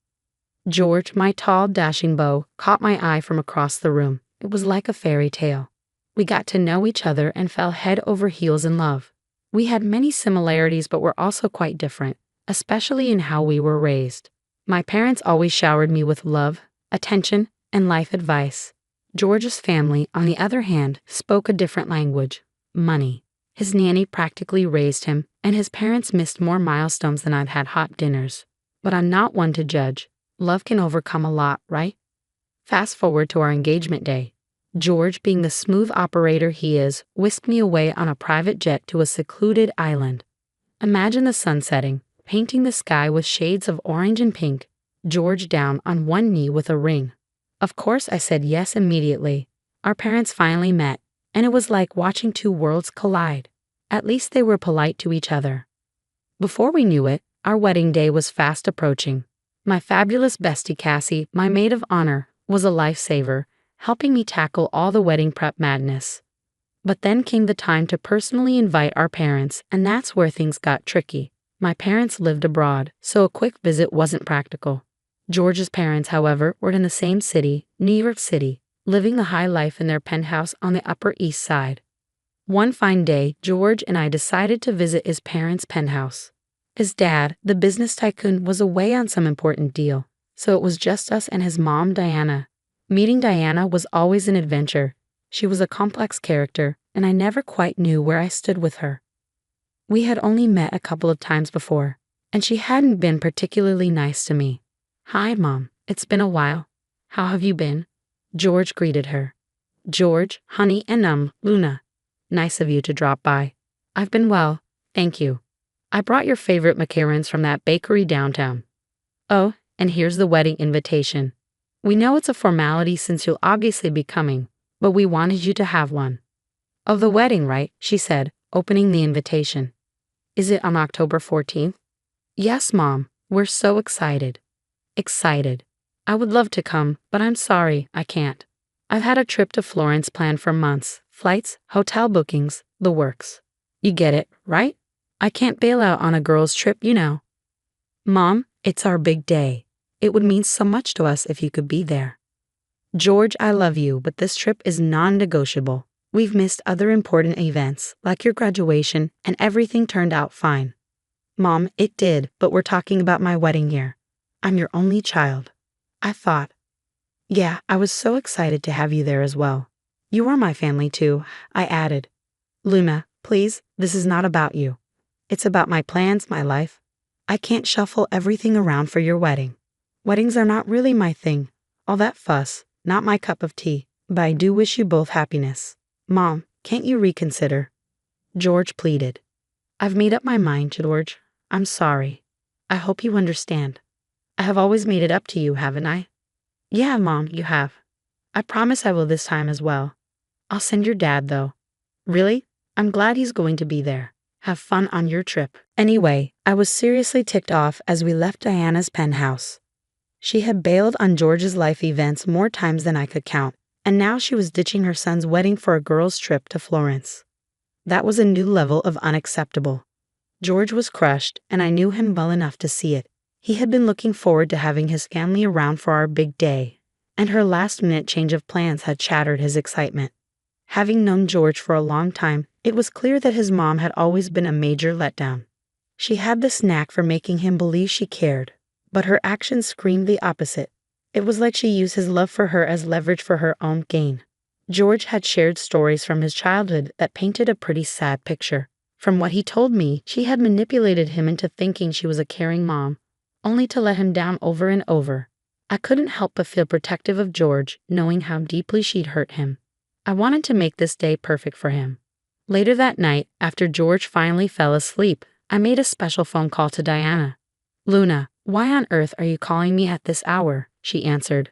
George, my tall, dashing beau, caught my eye from across the room. It was like a fairy tale. We got to know each other and fell head over heels in love. We had many similarities but were also quite different, especially in how we were raised. My parents always showered me with love, attention, and life advice. George's family, on the other hand, spoke a different language: money. His nanny practically raised him, and his parents missed more milestones than I've had hot dinners. But I'm not one to judge. Love can overcome a lot, right? Fast forward to our engagement day. George, being the smooth operator he is, whisked me away on a private jet to a secluded island. Imagine the sun setting, painting the sky with shades of orange and pink, George down on one knee with a ring. Of course, I said yes immediately. Our parents finally met, and it was like watching two worlds collide. At least they were polite to each other. Before we knew it, our wedding day was fast approaching. My fabulous bestie Cassie, my maid of honor, was a lifesaver, helping me tackle all the wedding prep madness. But then came the time to personally invite our parents, and that's where things got tricky. My parents lived abroad, so a quick visit wasn't practical. George's parents, however, were in the same city, New York City, living the high life in their penthouse on the Upper East Side. One fine day, George and I decided to visit his parents' penthouse. His dad, the business tycoon, was away on some important deal, so it was just us and his mom, Diana. Meeting Diana was always an adventure. She was a complex character, and I never quite knew where I stood with her. We had only met a couple of times before, and she hadn't been particularly nice to me. "Hi, Mom. It's been a while. How have you been?" George greeted her. "George, honey, and Luna. Nice of you to drop by." "I've been well, thank you. I brought your favorite macarons from that bakery downtown. Oh, and here's the wedding invitation. We know it's a formality since you'll obviously be coming, but we wanted you to have one." "Of the wedding, right?" she said, opening the invitation. "Is it on October 14th? "Yes, Mom. We're so excited." "Excited. I would love to come, but I'm sorry, I can't. I've had a trip to Florence planned for months. Flights, hotel bookings, the works. You get it, right? I can't bail out on a girl's trip, you know." "Mom, it's our big day. It would mean so much to us if you could be there." "George, I love you, but this trip is non-negotiable. We've missed other important events, like your graduation, and everything turned out fine." "Mom, it did, but we're talking about my wedding year. I'm your only child." I thought. "Yeah, I was so excited to have you there as well. You are my family too," I added. "Luna, please, this is not about you. It's about my plans, my life. I can't shuffle everything around for your wedding. Weddings are not really my thing. All that fuss, not my cup of tea, but I do wish you both happiness. Mom, can't you reconsider?" George pleaded. "I've made up my mind, George. I'm sorry. I hope you understand. I have always made it up to you, haven't I?" "Yeah, Mom, you have. I promise I will this time as well. I'll send your dad, though." "Really? I'm glad he's going to be there. Have fun on your trip. Anyway, I was seriously ticked off as we left Diana's penthouse. She had bailed on George's life events more times than I could count, and now she was ditching her son's wedding for a girl's trip to Florence. That was a new level of unacceptable. George was crushed, and I knew him well enough to see it. He had been looking forward to having his family around for our big day, and her last-minute change of plans had shattered his excitement. Having known George for a long time, it was clear that his mom had always been a major letdown. She had the knack for making him believe she cared, but her actions screamed the opposite. It was like she used his love for her as leverage for her own gain. George had shared stories from his childhood that painted a pretty sad picture. From what he told me, she had manipulated him into thinking she was a caring mom, only to let him down over and over. I couldn't help but feel protective of George, knowing how deeply she'd hurt him. I wanted to make this day perfect for him. Later that night, after George finally fell asleep, I made a special phone call to Diana. "Luna, why on earth are you calling me at this hour?" she answered.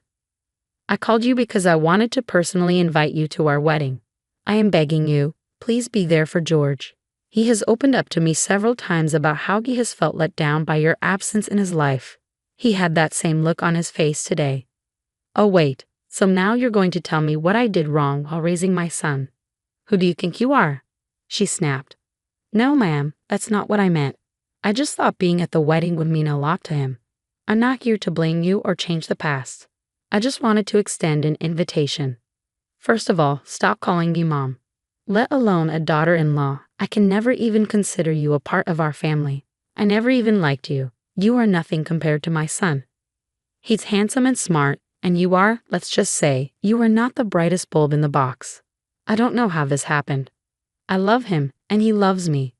"I called you because I wanted to personally invite you to our wedding. I am begging you, please be there for George. He has opened up to me several times about how he has felt let down by your absence in his life. He had that same look on his face today." "Oh wait, so now you're going to tell me what I did wrong while raising my son? Who do you think you are?" she snapped. "No, ma'am, that's not what I meant. I just thought being at the wedding would mean a lot to him. I'm not here to blame you or change the past. I just wanted to extend an invitation. First of all, stop calling me mom. Let alone a daughter-in-law. I can never even consider you a part of our family. I never even liked you. You are nothing compared to my son. He's handsome and smart, and you are, let's just say, you are not the brightest bulb in the box. I don't know how this happened. I love him, and he loves me.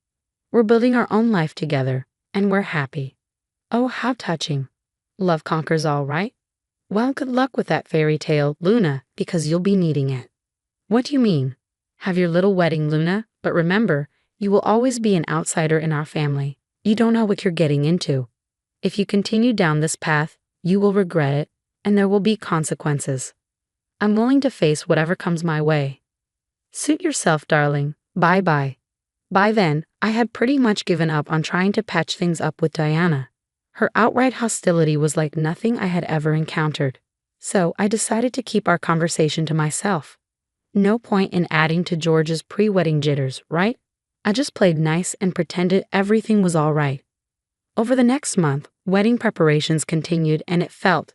We're building our own life together, and we're happy. Oh, how touching. Love conquers all, right? Well, good luck with that fairy tale, Luna, because you'll be needing it." "What do you mean?" "Have your little wedding, Luna, but remember, you will always be an outsider in our family. You don't know what you're getting into. If you continue down this path, you will regret it, and there will be consequences. I'm willing to face whatever comes my way. Suit yourself, darling. Bye-bye." By then, I had pretty much given up on trying to patch things up with Diana. Her outright hostility was like nothing I had ever encountered. So I decided to keep our conversation to myself. No point in adding to George's pre-wedding jitters, right? I just played nice and pretended everything was all right. Over the next month, wedding preparations continued, and it felt,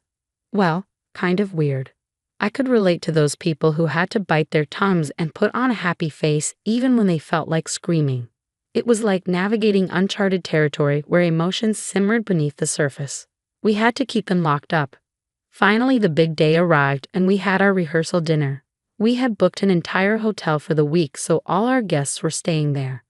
well, kind of weird. I could relate to those people who had to bite their tongues and put on a happy face even when they felt like screaming. It was like navigating uncharted territory where emotions simmered beneath the surface. We had to keep them locked up. Finally, the big day arrived, and we had our rehearsal dinner. We had booked an entire hotel for the week, so all our guests were staying there.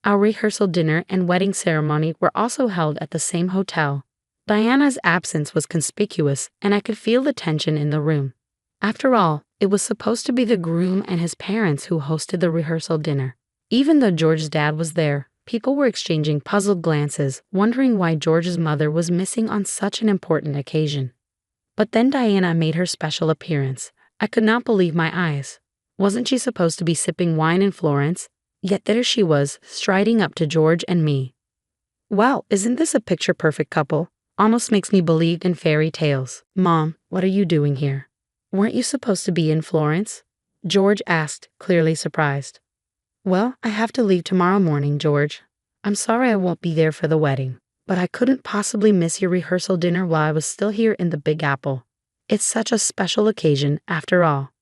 Our rehearsal dinner and wedding ceremony were also held at the same hotel. Diana's absence was conspicuous, and I could feel the tension in the room. After all, it was supposed to be the groom and his parents who hosted the rehearsal dinner. Even though George's dad was there, people were exchanging puzzled glances, wondering why George's mother was missing on such an important occasion. But then Diana made her special appearance. I could not believe my eyes. Wasn't she supposed to be sipping wine in Florence? Yet there she was, striding up to George and me. Wow, isn't this a picture-perfect couple? Almost makes me believe in fairy tales. "Mom, what are you doing here? Weren't you supposed to be in Florence?" George asked, clearly surprised. "Well, I have to leave tomorrow morning, George. I'm sorry I won't be there for the wedding, but I couldn't possibly miss your rehearsal dinner while I was still here in the Big Apple. It's such a special occasion, after all."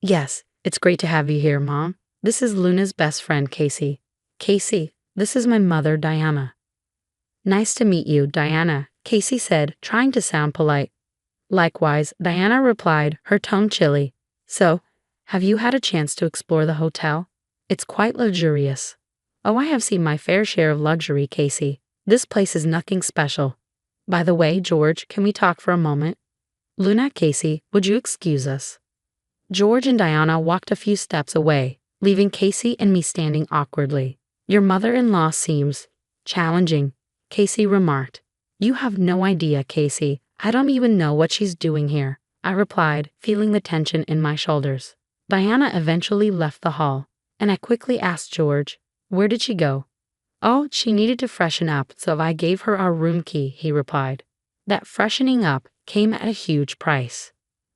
"Yes, it's great to have you here, Mom. This is Luna's best friend, Casey. Casey, this is my mother, Diana." "Nice to meet you, Diana," Casey said, trying to sound polite. Likewise, Diana replied, her tone chilly. "So, have you had a chance to explore the hotel? It's quite luxurious." "Oh, I have seen my fair share of luxury, Casey. This place is nothing special. By the way, George, can we talk for a moment?" "Luna, Casey, would you excuse us?" George and Diana walked a few steps away, leaving Casey and me standing awkwardly. "Your mother-in-law seems challenging," Casey remarked. "You have no idea, Casey. I don't even know what she's doing here," I replied, feeling the tension in my shoulders. Diana eventually left the hall, and I quickly asked George, "Where did she go?" Oh, she needed to freshen up, so I gave her our room key, he replied. That freshening up came at a huge price.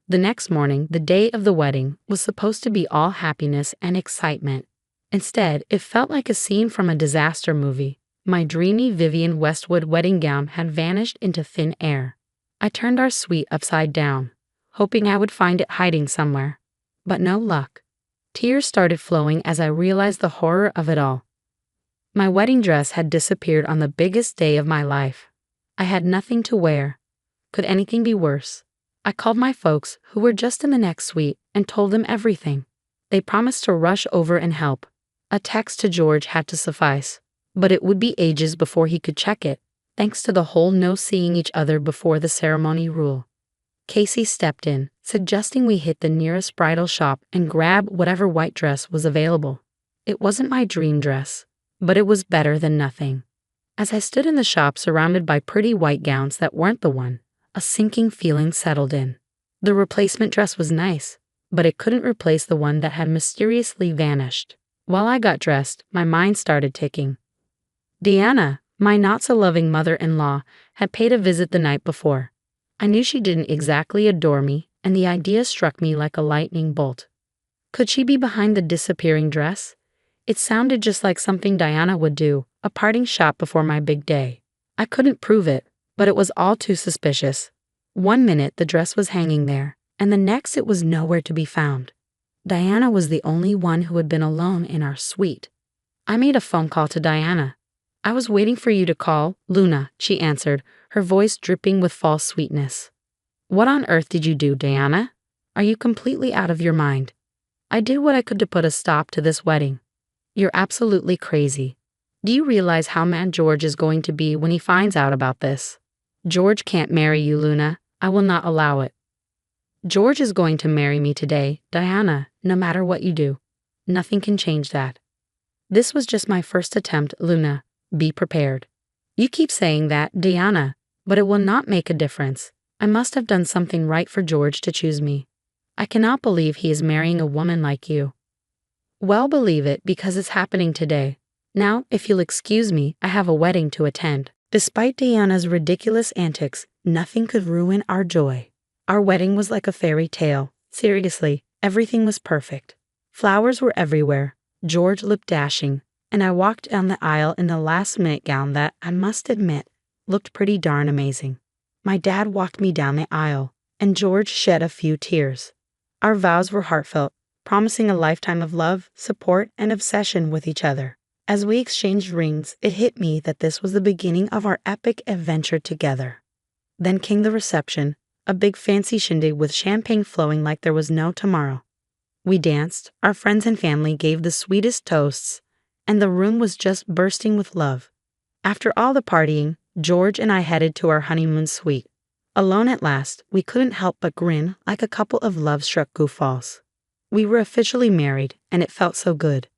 The next morning, the day of the wedding, was supposed to be all happiness and excitement. Instead, it felt like a scene from a disaster movie. My dreamy Vivienne Westwood wedding gown had vanished into thin air. I turned our suite upside down, hoping I would find it hiding somewhere. But no luck. Tears started flowing as I realized the horror of it all. My wedding dress had disappeared on the biggest day of my life. I had nothing to wear. Could anything be worse? I called my folks, who were just in the next suite, and told them everything. They promised to rush over and help. A text to George had to suffice, but it would be ages before he could check it, thanks to the whole no seeing each other before the ceremony rule. Casey stepped in, suggesting we hit the nearest bridal shop and grab whatever white dress was available. It wasn't my dream dress, but it was better than nothing. As I stood in the shop surrounded by pretty white gowns that weren't the one, a sinking feeling settled in. The replacement dress was nice, but it couldn't replace the one that had mysteriously vanished. While I got dressed, my mind started ticking. Deanna, my not-so-loving mother-in-law, had paid a visit the night before. I knew she didn't exactly adore me, and the idea struck me like a lightning bolt. Could she be behind the disappearing dress? It sounded just like something Diana would do, a parting shot before my big day. I couldn't prove it, but it was all too suspicious. One minute the dress was hanging there, and the next it was nowhere to be found. Diana was the only one who had been alone in our suite. I made a phone call to Diana. I was waiting for you to call, Luna, she answered, her voice dripping with false sweetness. What on earth did you do, Diana? Are you completely out of your mind? I did what I could to put a stop to this wedding. You're absolutely crazy. Do you realize how mad George is going to be when he finds out about this? George can't marry you, Luna. I will not allow it. George is going to marry me today, Diana, no matter what you do. Nothing can change that. This was just my first attempt, Luna. Be prepared. You keep saying that, Diana, but it will not make a difference. I must have done something right for George to choose me. I cannot believe he is marrying a woman like you. Well, believe it because it's happening today. Now, if you'll excuse me, I have a wedding to attend. Despite Diana's ridiculous antics, nothing could ruin our joy. Our wedding was like a fairy tale. Seriously, everything was perfect. Flowers were everywhere. George looked dashing, and I walked down the aisle in the last-minute gown that, I must admit, looked pretty darn amazing. My dad walked me down the aisle, and George shed a few tears. Our vows were heartfelt, promising a lifetime of love, support, and obsession with each other. As we exchanged rings, it hit me that this was the beginning of our epic adventure together. Then came the reception, a big fancy shindig with champagne flowing like there was no tomorrow. We danced, our friends and family gave the sweetest toasts, and the room was just bursting with love. After all the partying, George and I headed to our honeymoon suite. Alone at last, we couldn't help but grin like a couple of love-struck goofballs. We were officially married, and it felt so good.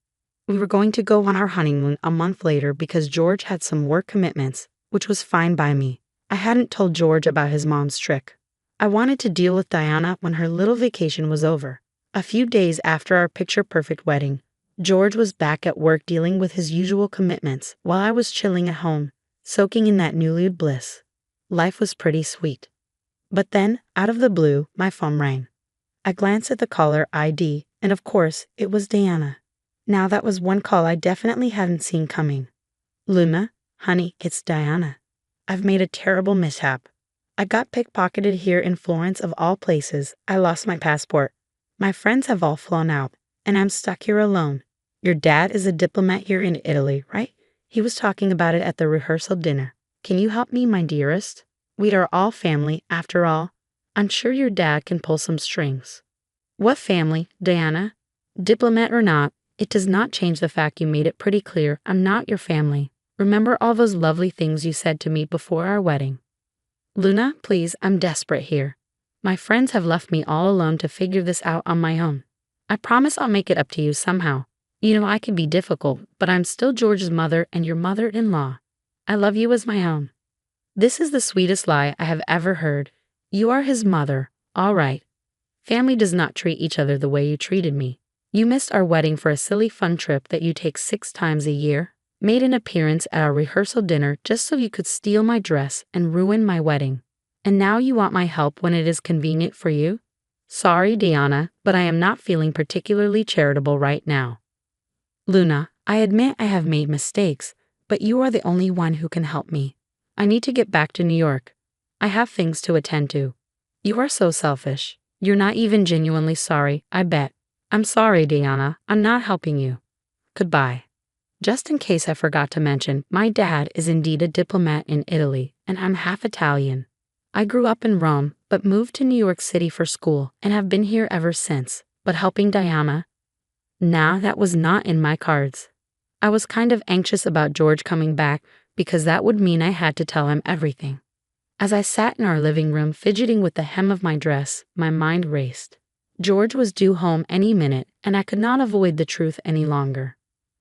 We were going to go on our honeymoon a month later because George had some work commitments, which was fine by me. I hadn't told George about his mom's trick. I wanted to deal with Diana when her little vacation was over. A few days after our picture-perfect wedding, George was back at work dealing with his usual commitments while I was chilling at home, soaking in that newlywed bliss. Life was pretty sweet. But then, out of the blue, my phone rang. I glanced at the caller ID, and of course, it was Diana. Now that was one call I definitely hadn't seen coming. Luna, honey, it's Diana. I've made a terrible mishap. I got pickpocketed here in Florence of all places. I lost my passport. My friends have all flown out, and I'm stuck here alone. Your dad is a diplomat here in Italy, right? He was talking about it at the rehearsal dinner. Can you help me, my dearest? We are all family, after all. I'm sure your dad can pull some strings. What family, Diana? Diplomat or not, it does not change the fact you made it pretty clear I'm not your family. Remember all those lovely things you said to me before our wedding. Luna, please, I'm desperate here. My friends have left me all alone to figure this out on my own. I promise I'll make it up to you somehow. You know I can be difficult, but I'm still George's mother and your mother-in-law. I love you as my own. This is the sweetest lie I have ever heard. You are his mother, all right. Family does not treat each other the way you treated me. You missed our wedding for a silly fun trip that you take 6 times a year. made an appearance at our rehearsal dinner just so you could steal my dress and ruin my wedding. And now you want my help when it is convenient for you? Sorry, Diana, but I am not feeling particularly charitable right now. Luna, I admit I have made mistakes, but you are the only one who can help me. I need to get back to New York. I have things to attend to. You are so selfish. You're not even genuinely sorry, I bet. I'm sorry, Diana, I'm not helping you. Goodbye. Just in case I forgot to mention, my dad is indeed a diplomat in Italy, and I'm half Italian. I grew up in Rome, but moved to New York City for school and have been here ever since. But helping Diana? Nah, that was not in my cards. I was kind of anxious about George coming back because that would mean I had to tell him everything. As I sat in our living room fidgeting with the hem of my dress, my mind raced. George was due home any minute, and I could not avoid the truth any longer.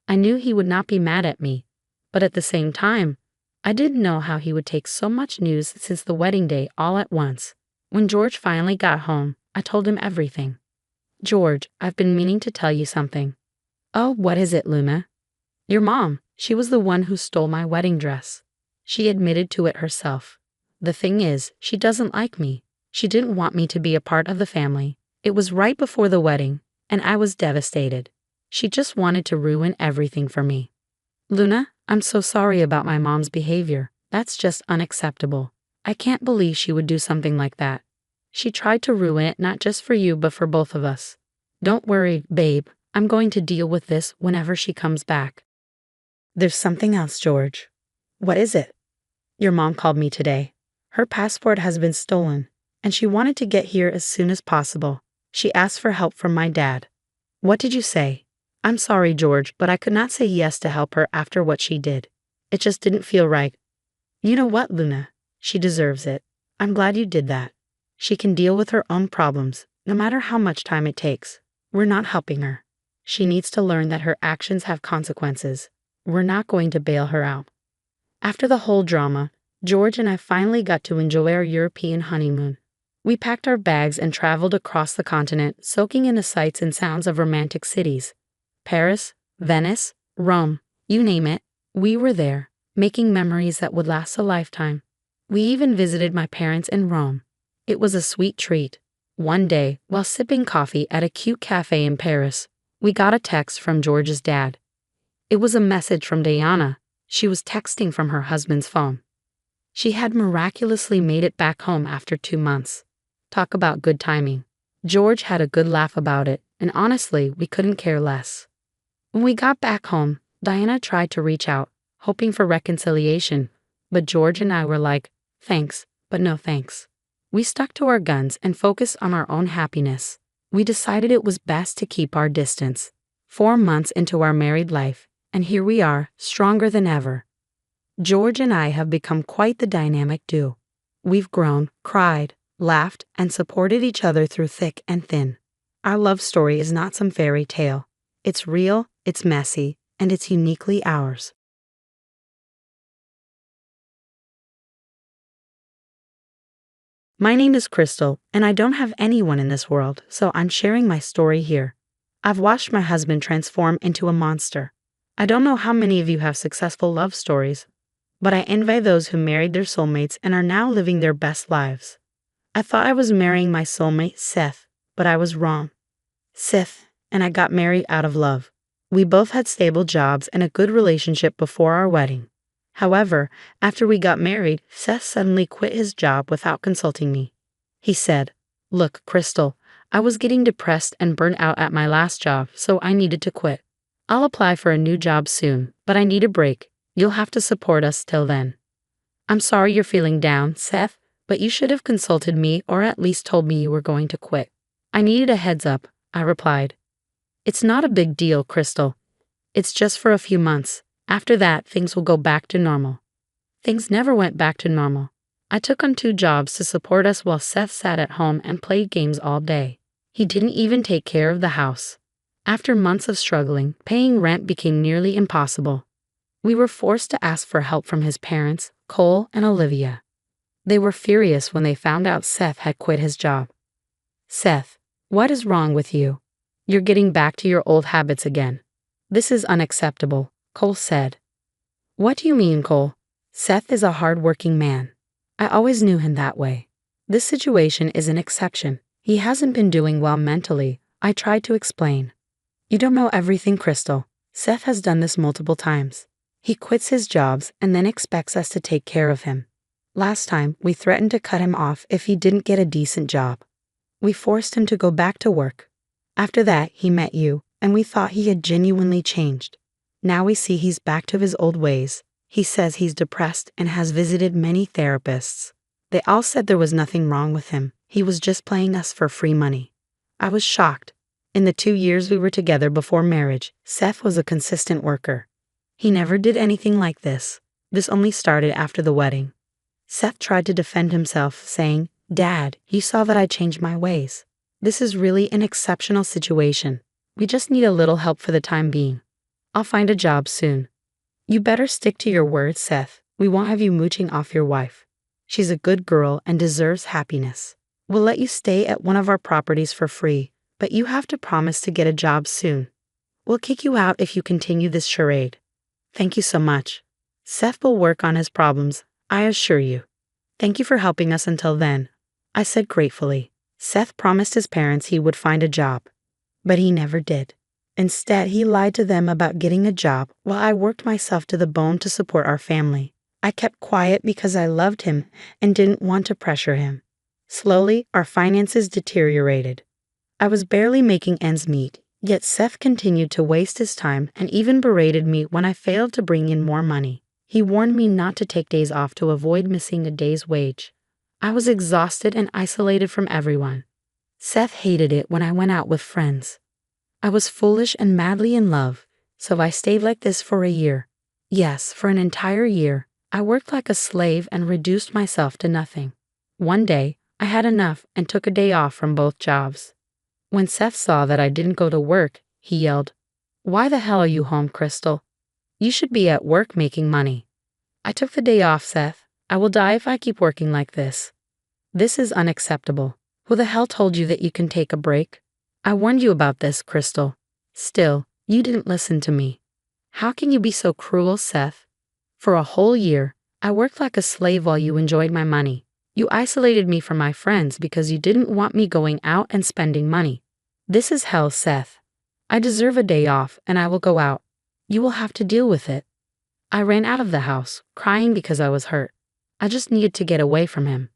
I knew he would not be mad at me, but at the same time, I didn't know how he would take so much news since the wedding day all at once. When George finally got home, I told him everything. George, I've been meaning to tell you something. Oh, what is it, Luna? Your mom, she was the one who stole my wedding dress. She admitted to it herself. The thing is, she doesn't like me. She didn't want me to be a part of the family. It was right before the wedding, and I was devastated. She just wanted to ruin everything for me. Luna, I'm so sorry about my mom's behavior. That's just unacceptable. I can't believe she would do something like that. She tried to ruin it not just for you but for both of us. Don't worry, babe. I'm going to deal with this whenever she comes back. There's something else, George. What is it? Your mom called me today. Her passport has been stolen, and she wanted to get here as soon as possible. She asked for help from my dad. What did you say? I'm sorry, George, but I could not say yes to help her after what she did. It just didn't feel right. You know what, Luna? She deserves it. I'm glad you did that. She can deal with her own problems, no matter how much time it takes. We're not helping her. She needs to learn that her actions have consequences. We're not going to bail her out. After the whole drama, George and I finally got to enjoy our European honeymoon. We packed our bags and traveled across the continent, soaking in the sights and sounds of romantic cities. Paris, Venice, Rome, you name it, we were there, making memories that would last a lifetime. We even visited my parents in Rome. It was a sweet treat. One day, while sipping coffee at a cute cafe in Paris, we got a text from George's dad. It was a message from Diana. She was texting from her husband's phone. She had miraculously made it back home after 2 months. Talk about good timing. George had a good laugh about it, and honestly, we couldn't care less. When we got back home, Diana tried to reach out, hoping for reconciliation, but George and I were like, thanks, but no thanks. We stuck to our guns and focused on our own happiness. We decided it was best to keep our distance. 4 months into our married life, and here we are, stronger than ever. George and I have become quite the dynamic duo. We've grown, cried, laughed, and supported each other through thick and thin. Our love story is not some fairy tale. It's real, it's messy, and it's uniquely ours. My name is Crystal, and I don't have anyone in this world, so I'm sharing my story here. I've watched my husband transform into a monster. I don't know how many of you have successful love stories, but I envy those who married their soulmates and are now living their best lives. I thought I was marrying my soulmate, Seth, but I was wrong. Seth and I got married out of love. We both had stable jobs and a good relationship before our wedding. However, after we got married, Seth suddenly quit his job without consulting me. He said, "Look, Crystal, I was getting depressed and burnt out at my last job, so I needed to quit. I'll apply for a new job soon, but I need a break. You'll have to support us till then." I'm sorry you're feeling down, Seth, but you should have consulted me or at least told me you were going to quit. I needed a heads up, I replied. It's not a big deal, Crystal. It's just for a few months. After that, things will go back to normal. Things never went back to normal. I took on 2 jobs to support us while Seth sat at home and played games all day. He didn't even take care of the house. After months of struggling, paying rent became nearly impossible. We were forced to ask for help from his parents, Cole and Olivia. They were furious when they found out Seth had quit his job. "Seth, what is wrong with you? You're getting back to your old habits again. This is unacceptable," Cole said. What do you mean, Cole? Seth is a hard-working man. I always knew him that way. This situation is an exception. He hasn't been doing well mentally, I tried to explain. You don't know everything, Crystal. Seth has done this multiple times. He quits his jobs and then expects us to take care of him. Last time, we threatened to cut him off if he didn't get a decent job. We forced him to go back to work. After that, he met you, and we thought he had genuinely changed. Now we see he's back to his old ways. He says he's depressed and has visited many therapists. They all said there was nothing wrong with him. He was just playing us for free money. I was shocked. In the 2 years we were together before marriage, Seth was a consistent worker. He never did anything like this. This only started after the wedding. Seth tried to defend himself, saying, "Dad, you saw that I changed my ways. This is really an exceptional situation. We just need a little help for the time being. I'll find a job soon." You better stick to your word, Seth. We won't have you mooching off your wife. She's a good girl and deserves happiness. We'll let you stay at one of our properties for free, but you have to promise to get a job soon. We'll kick you out if you continue this charade. Thank you so much. Seth will work on his problems, I assure you. Thank you for helping us until then, I said gratefully. Seth promised his parents he would find a job, but he never did. Instead, he lied to them about getting a job while I worked myself to the bone to support our family. I kept quiet because I loved him and didn't want to pressure him. Slowly, our finances deteriorated. I was barely making ends meet, yet Seth continued to waste his time and even berated me when I failed to bring in more money. He warned me not to take days off to avoid missing a day's wage. I was exhausted and isolated from everyone. Seth hated it when I went out with friends. I was foolish and madly in love, so I stayed like this for a year. Yes, for an entire year. I worked like a slave and reduced myself to nothing. One day, I had enough and took a day off from both jobs. When Seth saw that I didn't go to work, he yelled, "Why the hell are you home, Crystal? You should be at work making money." I took the day off, Seth. I will die if I keep working like this. This is unacceptable. Who the hell told you that you can take a break? I warned you about this, Crystal. Still, you didn't listen to me. How can you be so cruel, Seth? For a whole year, I worked like a slave while you enjoyed my money. You isolated me from my friends because you didn't want me going out and spending money. This is hell, Seth. I deserve a day off and I will go out. You will have to deal with it. I ran out of the house, crying because I was hurt. I just needed to get away from him.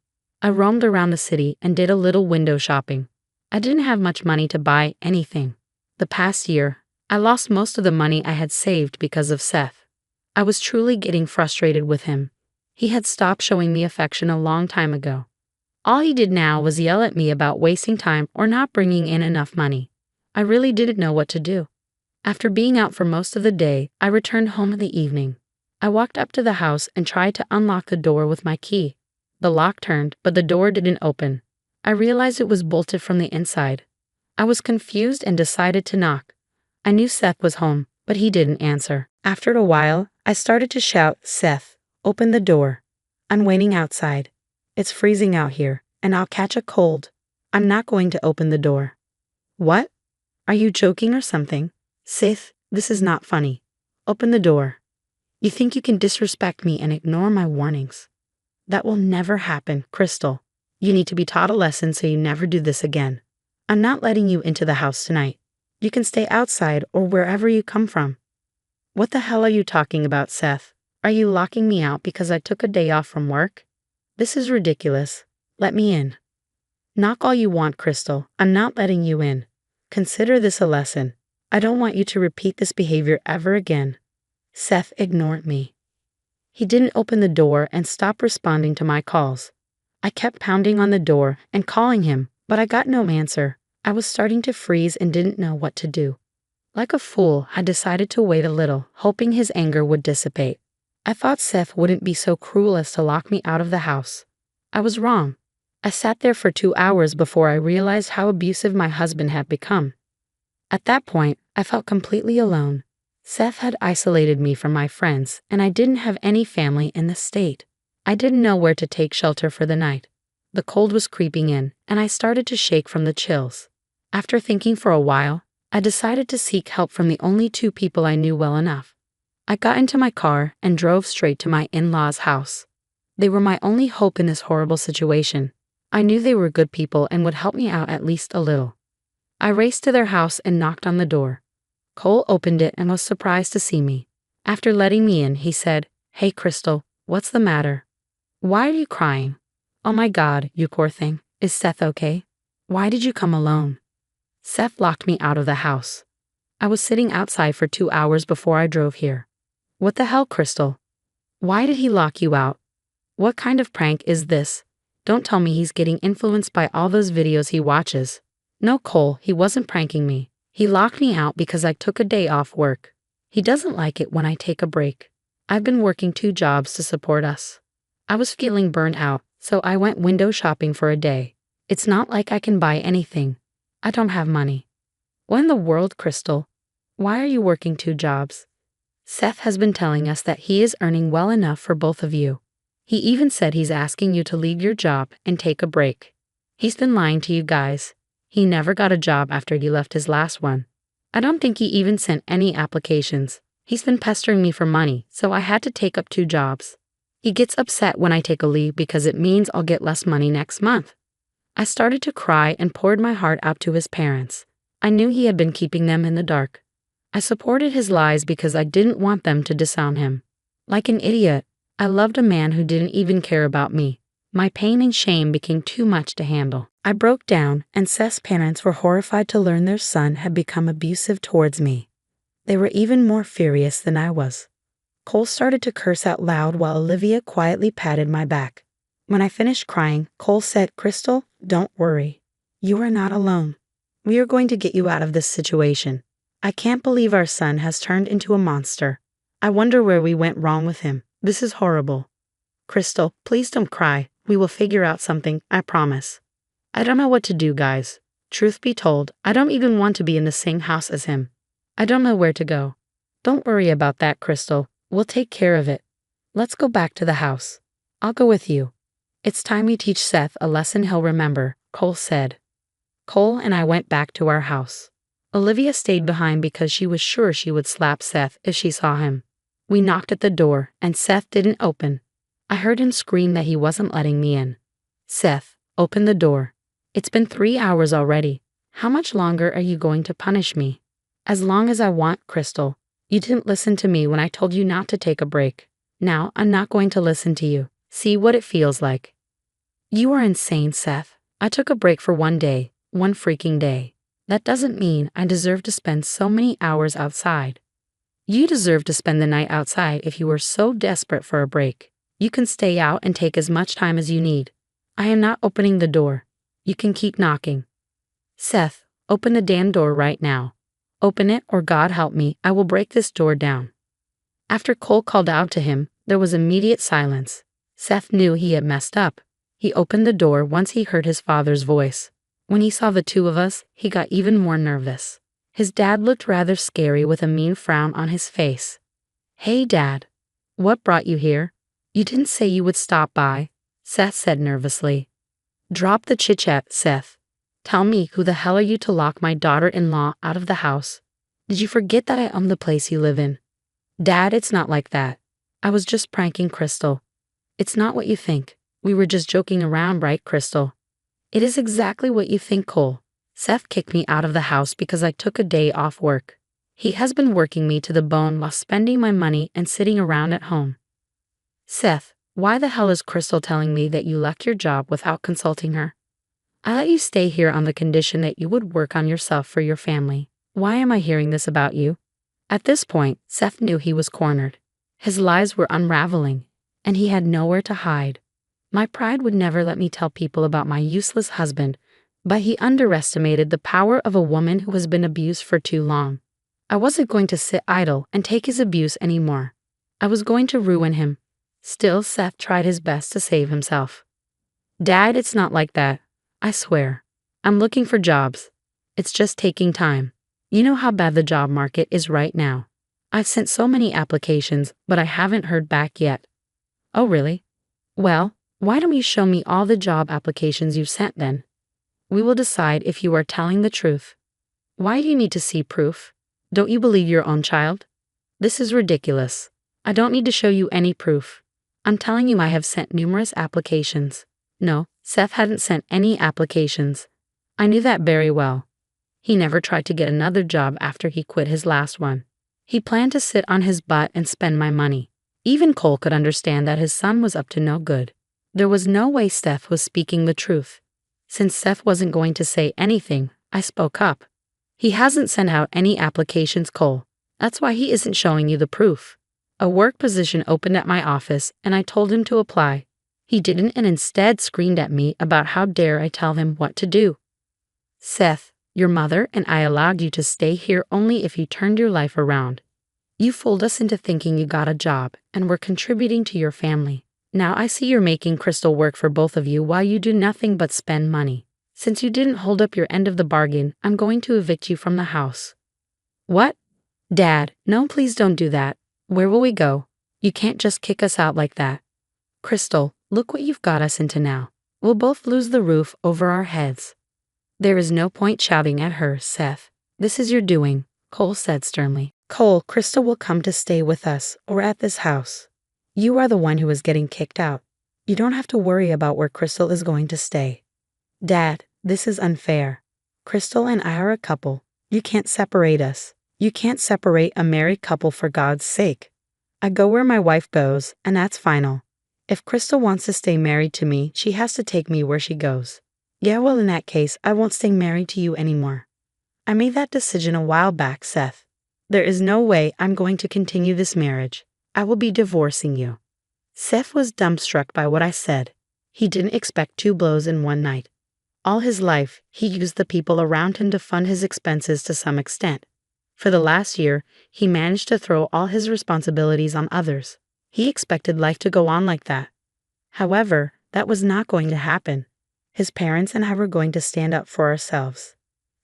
I roamed around the city and did a little window shopping. I didn't have much money to buy anything. The past year, I lost most of the money I had saved because of Seth. I was truly getting frustrated with him. He had stopped showing me affection a long time ago. All he did now was yell at me about wasting time or not bringing in enough money. I really didn't know what to do. After being out for most of the day, I returned home in the evening. I walked up to the house and tried to unlock the door with my key. The lock turned, but the door didn't open. I realized it was bolted from the inside. I was confused and decided to knock. I knew Seth was home, but he didn't answer. After a while, I started to shout, "Seth, open the door. I'm waiting outside. It's freezing out here, and I'll catch a cold. I'm not going to open the door." "What? Are you joking or something? Seth, this is not funny. Open the door. You think you can disrespect me and ignore my warnings? That will never happen, Crystal. You need to be taught a lesson so you never do this again. I'm not letting you into the house tonight. You can stay outside or wherever you come from." "What the hell are you talking about, Seth? Are you locking me out because I took a day off from work? This is ridiculous. Let me in." "Knock all you want, Crystal. I'm not letting you in. Consider this a lesson. I don't want you to repeat this behavior ever again." Seth ignored me. He didn't open the door and stopped responding to my calls. I kept pounding on the door and calling him, but I got no answer. I was starting to freeze and didn't know what to do. Like a fool, I decided to wait a little, hoping his anger would dissipate. I thought Seth wouldn't be so cruel as to lock me out of the house. I was wrong. I sat there for 2 hours before I realized how abusive my husband had become. At that point, I felt completely alone. Seth had isolated me from my friends, and I didn't have any family in the state. I didn't know where to take shelter for the night. The cold was creeping in, and I started to shake from the chills. After thinking for a while, I decided to seek help from the only 2 people I knew well enough. I got into my car and drove straight to my in-laws' house. They were my only hope in this horrible situation. I knew they were good people and would help me out at least a little. I raced to their house and knocked on the door. Cole opened it and was surprised to see me. After letting me in, he said, "Hey Crystal, what's the matter? Why are you crying? Oh my God, you poor thing. Is Seth okay? Why did you come alone?" Seth locked me out of the house. I was sitting outside for 2 hours before I drove here. What the hell, Crystal? Why did he lock you out? What kind of prank is this? Don't tell me he's getting influenced by all those videos he watches. No, Cole, he wasn't pranking me. He locked me out because I took a day off work. He doesn't like it when I take a break. I've been working 2 jobs to support us. I was feeling burned out, so I went window shopping for a day. It's not like I can buy anything. I don't have money. What in the world, Crystal? Why are you working 2 jobs? Seth has been telling us that he is earning well enough for both of you. He even said he's asking you to leave your job and take a break. He's been lying to you guys. He never got a job after he left his last one. I don't think he even sent any applications. He's been pestering me for money, so I had to take up 2 jobs. He gets upset when I take a leave because it means I'll get less money next month. I started to cry and poured my heart out to his parents. I knew he had been keeping them in the dark. I supported his lies because I didn't want them to disown him. Like an idiot, I loved a man who didn't even care about me. My pain and shame became too much to handle. I broke down, and Seth's parents were horrified to learn their son had become abusive towards me. They were even more furious than I was. Cole started to curse out loud while Olivia quietly patted my back. When I finished crying, Cole said, "Crystal, don't worry. You are not alone. We are going to get you out of this situation. I can't believe our son has turned into a monster. I wonder where we went wrong with him. This is horrible. Crystal, please don't cry. We will figure out something, I promise. I don't know what to do, guys. Truth be told, I don't even want to be in the same house as him. I don't know where to go. Don't worry about that, Crystal. We'll take care of it. Let's go back to the house. I'll go with you. It's time we teach Seth a lesson he'll remember," Cole said. Cole and I went back to our house. Olivia stayed behind because she was sure she would slap Seth if she saw him. We knocked at the door, and Seth didn't open. I heard him scream that he wasn't letting me in. "Seth, open the door. It's been 3 hours already. How much longer are you going to punish me?" "As long as I want, Crystal. You didn't listen to me when I told you not to take a break. Now I'm not going to listen to you. See what it feels like." "You are insane, Seth. I took a break for 1 day, 1 freaking day. That doesn't mean I deserve to spend so many hours outside. You deserve to spend the night outside if you were so desperate for a break. You can stay out and take as much time as you need. I am not opening the door. You can keep knocking." "Seth, open the damn door right now. Open it or God help me, I will break this door down." After Cole called out to him, there was immediate silence. Seth knew he had messed up. He opened the door once he heard his father's voice. When he saw the 2 of us, he got even more nervous. His dad looked rather scary with a mean frown on his face. "Hey, Dad. What brought you here? You didn't say you would stop by," Seth said nervously. "Drop the chit-chat, Seth. Tell me, who the hell are you to lock my daughter-in-law out of the house? Did you forget that I own the place you live in?" "Dad, it's not like that. I was just pranking Crystal." "It's not what you think. We were just joking around, right, Crystal?" "It is exactly what you think, Cole. Seth kicked me out of the house because I took a day off work. He has been working me to the bone while spending my money and sitting around at home." "Seth, why the hell is Crystal telling me that you left your job without consulting her? I let you stay here on the condition that you would work on yourself for your family. Why am I hearing this about you?" At this point, Seth knew he was cornered. His lies were unraveling, and he had nowhere to hide. My pride would never let me tell people about my useless husband, but he underestimated the power of a woman who has been abused for too long. I wasn't going to sit idle and take his abuse anymore. I was going to ruin him. Still, Seth tried his best to save himself. "Dad, it's not like that. I swear. I'm looking for jobs. It's just taking time. You know how bad the job market is right now. I've sent so many applications, but I haven't heard back yet." "Oh, really? Well, why don't you show me all the job applications you've sent then? We will decide if you are telling the truth." "Why do you need to see proof? Don't you believe your own child?" This is ridiculous. I don't need to show you any proof. I'm telling you I have sent numerous applications. No, Seth hadn't sent any applications. I knew that very well. He never tried to get another job after he quit his last one. He planned to sit on his butt and spend my money. Even Cole could understand that his son was up to no good. There was no way Seth was speaking the truth. Since Seth wasn't going to say anything, I spoke up. He hasn't sent out any applications, Cole. That's why he isn't showing you the proof. A work position opened at my office and I told him to apply. He didn't and instead screamed at me about how dare I tell him what to do. Seth, your mother and I allowed you to stay here only if you turned your life around. You fooled us into thinking you got a job and were contributing to your family. Now I see you're making Crystal work for both of you while you do nothing but spend money. Since you didn't hold up your end of the bargain, I'm going to evict you from the house. What? Dad, no, please don't do that. Where will we go? You can't just kick us out like that. Crystal, look what you've got us into now. We'll both lose the roof over our heads. There is no point shouting at her, Seth. This is your doing, Cole said sternly. Cole, Crystal will come to stay with us or at this house. You are the one who is getting kicked out. You don't have to worry about where Crystal is going to stay. Dad, this is unfair. Crystal and I are a couple. You can't separate us. You can't separate a married couple for God's sake. I go where my wife goes, and that's final. If Crystal wants to stay married to me, she has to take me where she goes. Yeah, well, in that case, I won't stay married to you anymore. I made that decision a while back, Seth. There is no way I'm going to continue this marriage. I will be divorcing you. Seth was dumbstruck by what I said. He didn't expect 2 blows in one night. All his life, he used the people around him to fund his expenses to some extent. For the last year, he managed to throw all his responsibilities on others. He expected life to go on like that. However, that was not going to happen. His parents and I were going to stand up for ourselves.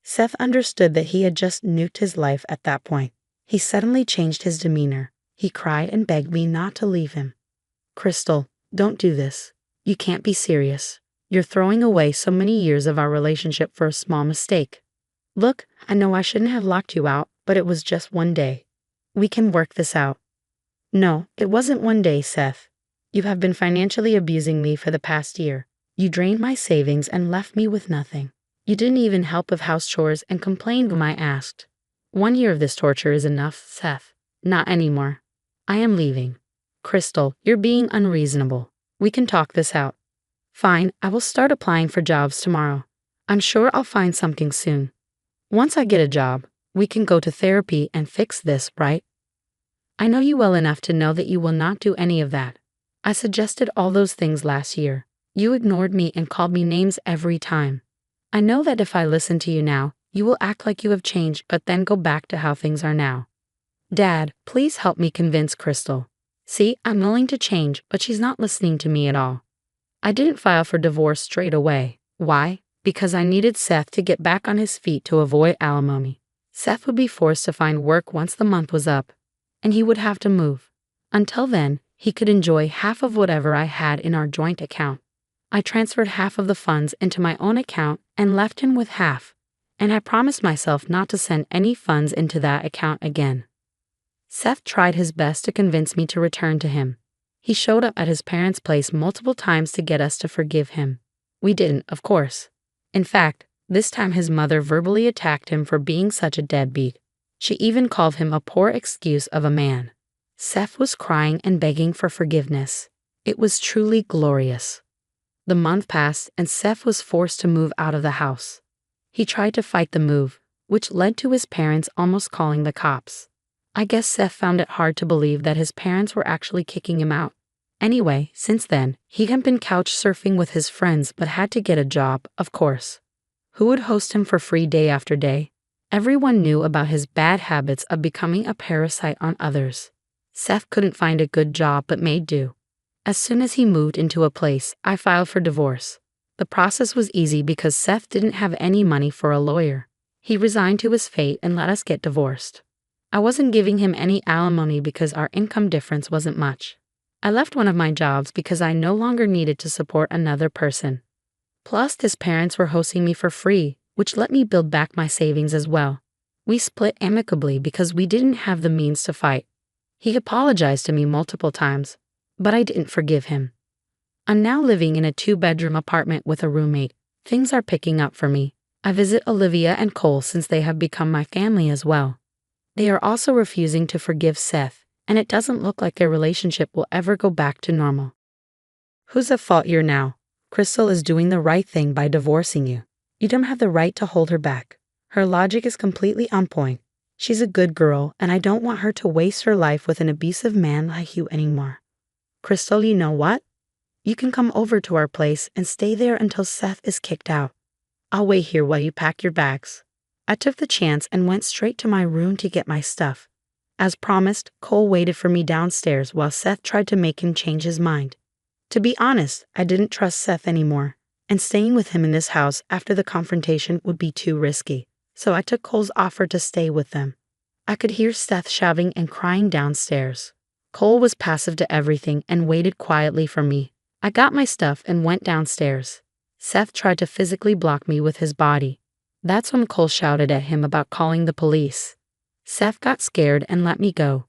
Seth understood that he had just nuked his life at that point. He suddenly changed his demeanor. He cried and begged me not to leave him. Crystal, don't do this. You can't be serious. You're throwing away so many years of our relationship for a small mistake. Look, I know I shouldn't have locked you out, but it was just one day. We can work this out. No, it wasn't one day, Seth. You have been financially abusing me for the past year. You drained my savings and left me with nothing. You didn't even help with house chores and complained when I asked. 1 year of this torture is enough, Seth. Not anymore. I am leaving. Crystal, you're being unreasonable. We can talk this out. Fine, I will start applying for jobs tomorrow. I'm sure I'll find something soon. Once I get a job, we can go to therapy and fix this, right? I know you well enough to know that you will not do any of that. I suggested all those things last year. You ignored me and called me names every time. I know that if I listen to you now, you will act like you have changed but then go back to how things are now. Dad, please help me convince Crystal. See, I'm willing to change, but she's not listening to me at all. I didn't file for divorce straight away. Why? Because I needed Seth to get back on his feet to avoid alimony. Seth would be forced to find work once the month was up, and he would have to move. Until then, he could enjoy half of whatever I had in our joint account. I transferred half of the funds into my own account and left him with half, and I promised myself not to send any funds into that account again. Seth tried his best to convince me to return to him. He showed up at his parents' place multiple times to get us to forgive him. We didn't, of course. In fact, this time his mother verbally attacked him for being such a deadbeat. She even called him a poor excuse of a man. Seth was crying and begging for forgiveness. It was truly glorious. The month passed and Seth was forced to move out of the house. He tried to fight the move, which led to his parents almost calling the cops. I guess Seth found it hard to believe that his parents were actually kicking him out. Anyway, since then, he had been couch surfing with his friends but had to get a job, of course. Who would host him for free day after day? Everyone knew about his bad habits of becoming a parasite on others. Seth couldn't find a good job but made do. As soon as he moved into a place, I filed for divorce. The process was easy because Seth didn't have any money for a lawyer. He resigned to his fate and let us get divorced. I wasn't giving him any alimony because our income difference wasn't much. I left one of my jobs because I no longer needed to support another person. Plus, his parents were hosting me for free, which let me build back my savings as well. We split amicably because we didn't have the means to fight. He apologized to me multiple times, but I didn't forgive him. I'm now living in a 2-bedroom apartment with a roommate. Things are picking up for me. I visit Olivia and Cole since they have become my family as well. They are also refusing to forgive Seth, and it doesn't look like their relationship will ever go back to normal. Who's at fault here now? Crystal is doing the right thing by divorcing you. You don't have the right to hold her back. Her logic is completely on point. She's a good girl, and I don't want her to waste her life with an abusive man like you anymore. Crystal, you know what? You can come over to our place and stay there until Seth is kicked out. I'll wait here while you pack your bags. I took the chance and went straight to my room to get my stuff. As promised, Cole waited for me downstairs while Seth tried to make him change his mind. To be honest, I didn't trust Seth anymore, and staying with him in this house after the confrontation would be too risky, so I took Cole's offer to stay with them. I could hear Seth shouting and crying downstairs. Cole was passive to everything and waited quietly for me. I got my stuff and went downstairs. Seth tried to physically block me with his body. That's when Cole shouted at him about calling the police. Seth got scared and let me go.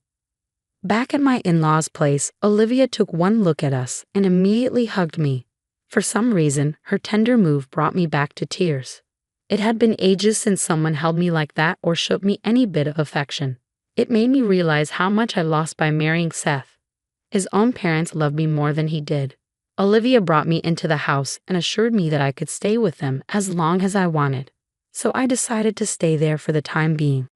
Back at my in-laws' place, Olivia took one look at us and immediately hugged me. For some reason, her tender move brought me back to tears. It had been ages since someone held me like that or showed me any bit of affection. It made me realize how much I lost by marrying Seth. His own parents loved me more than he did. Olivia brought me into the house and assured me that I could stay with them as long as I wanted. So I decided to stay there for the time being.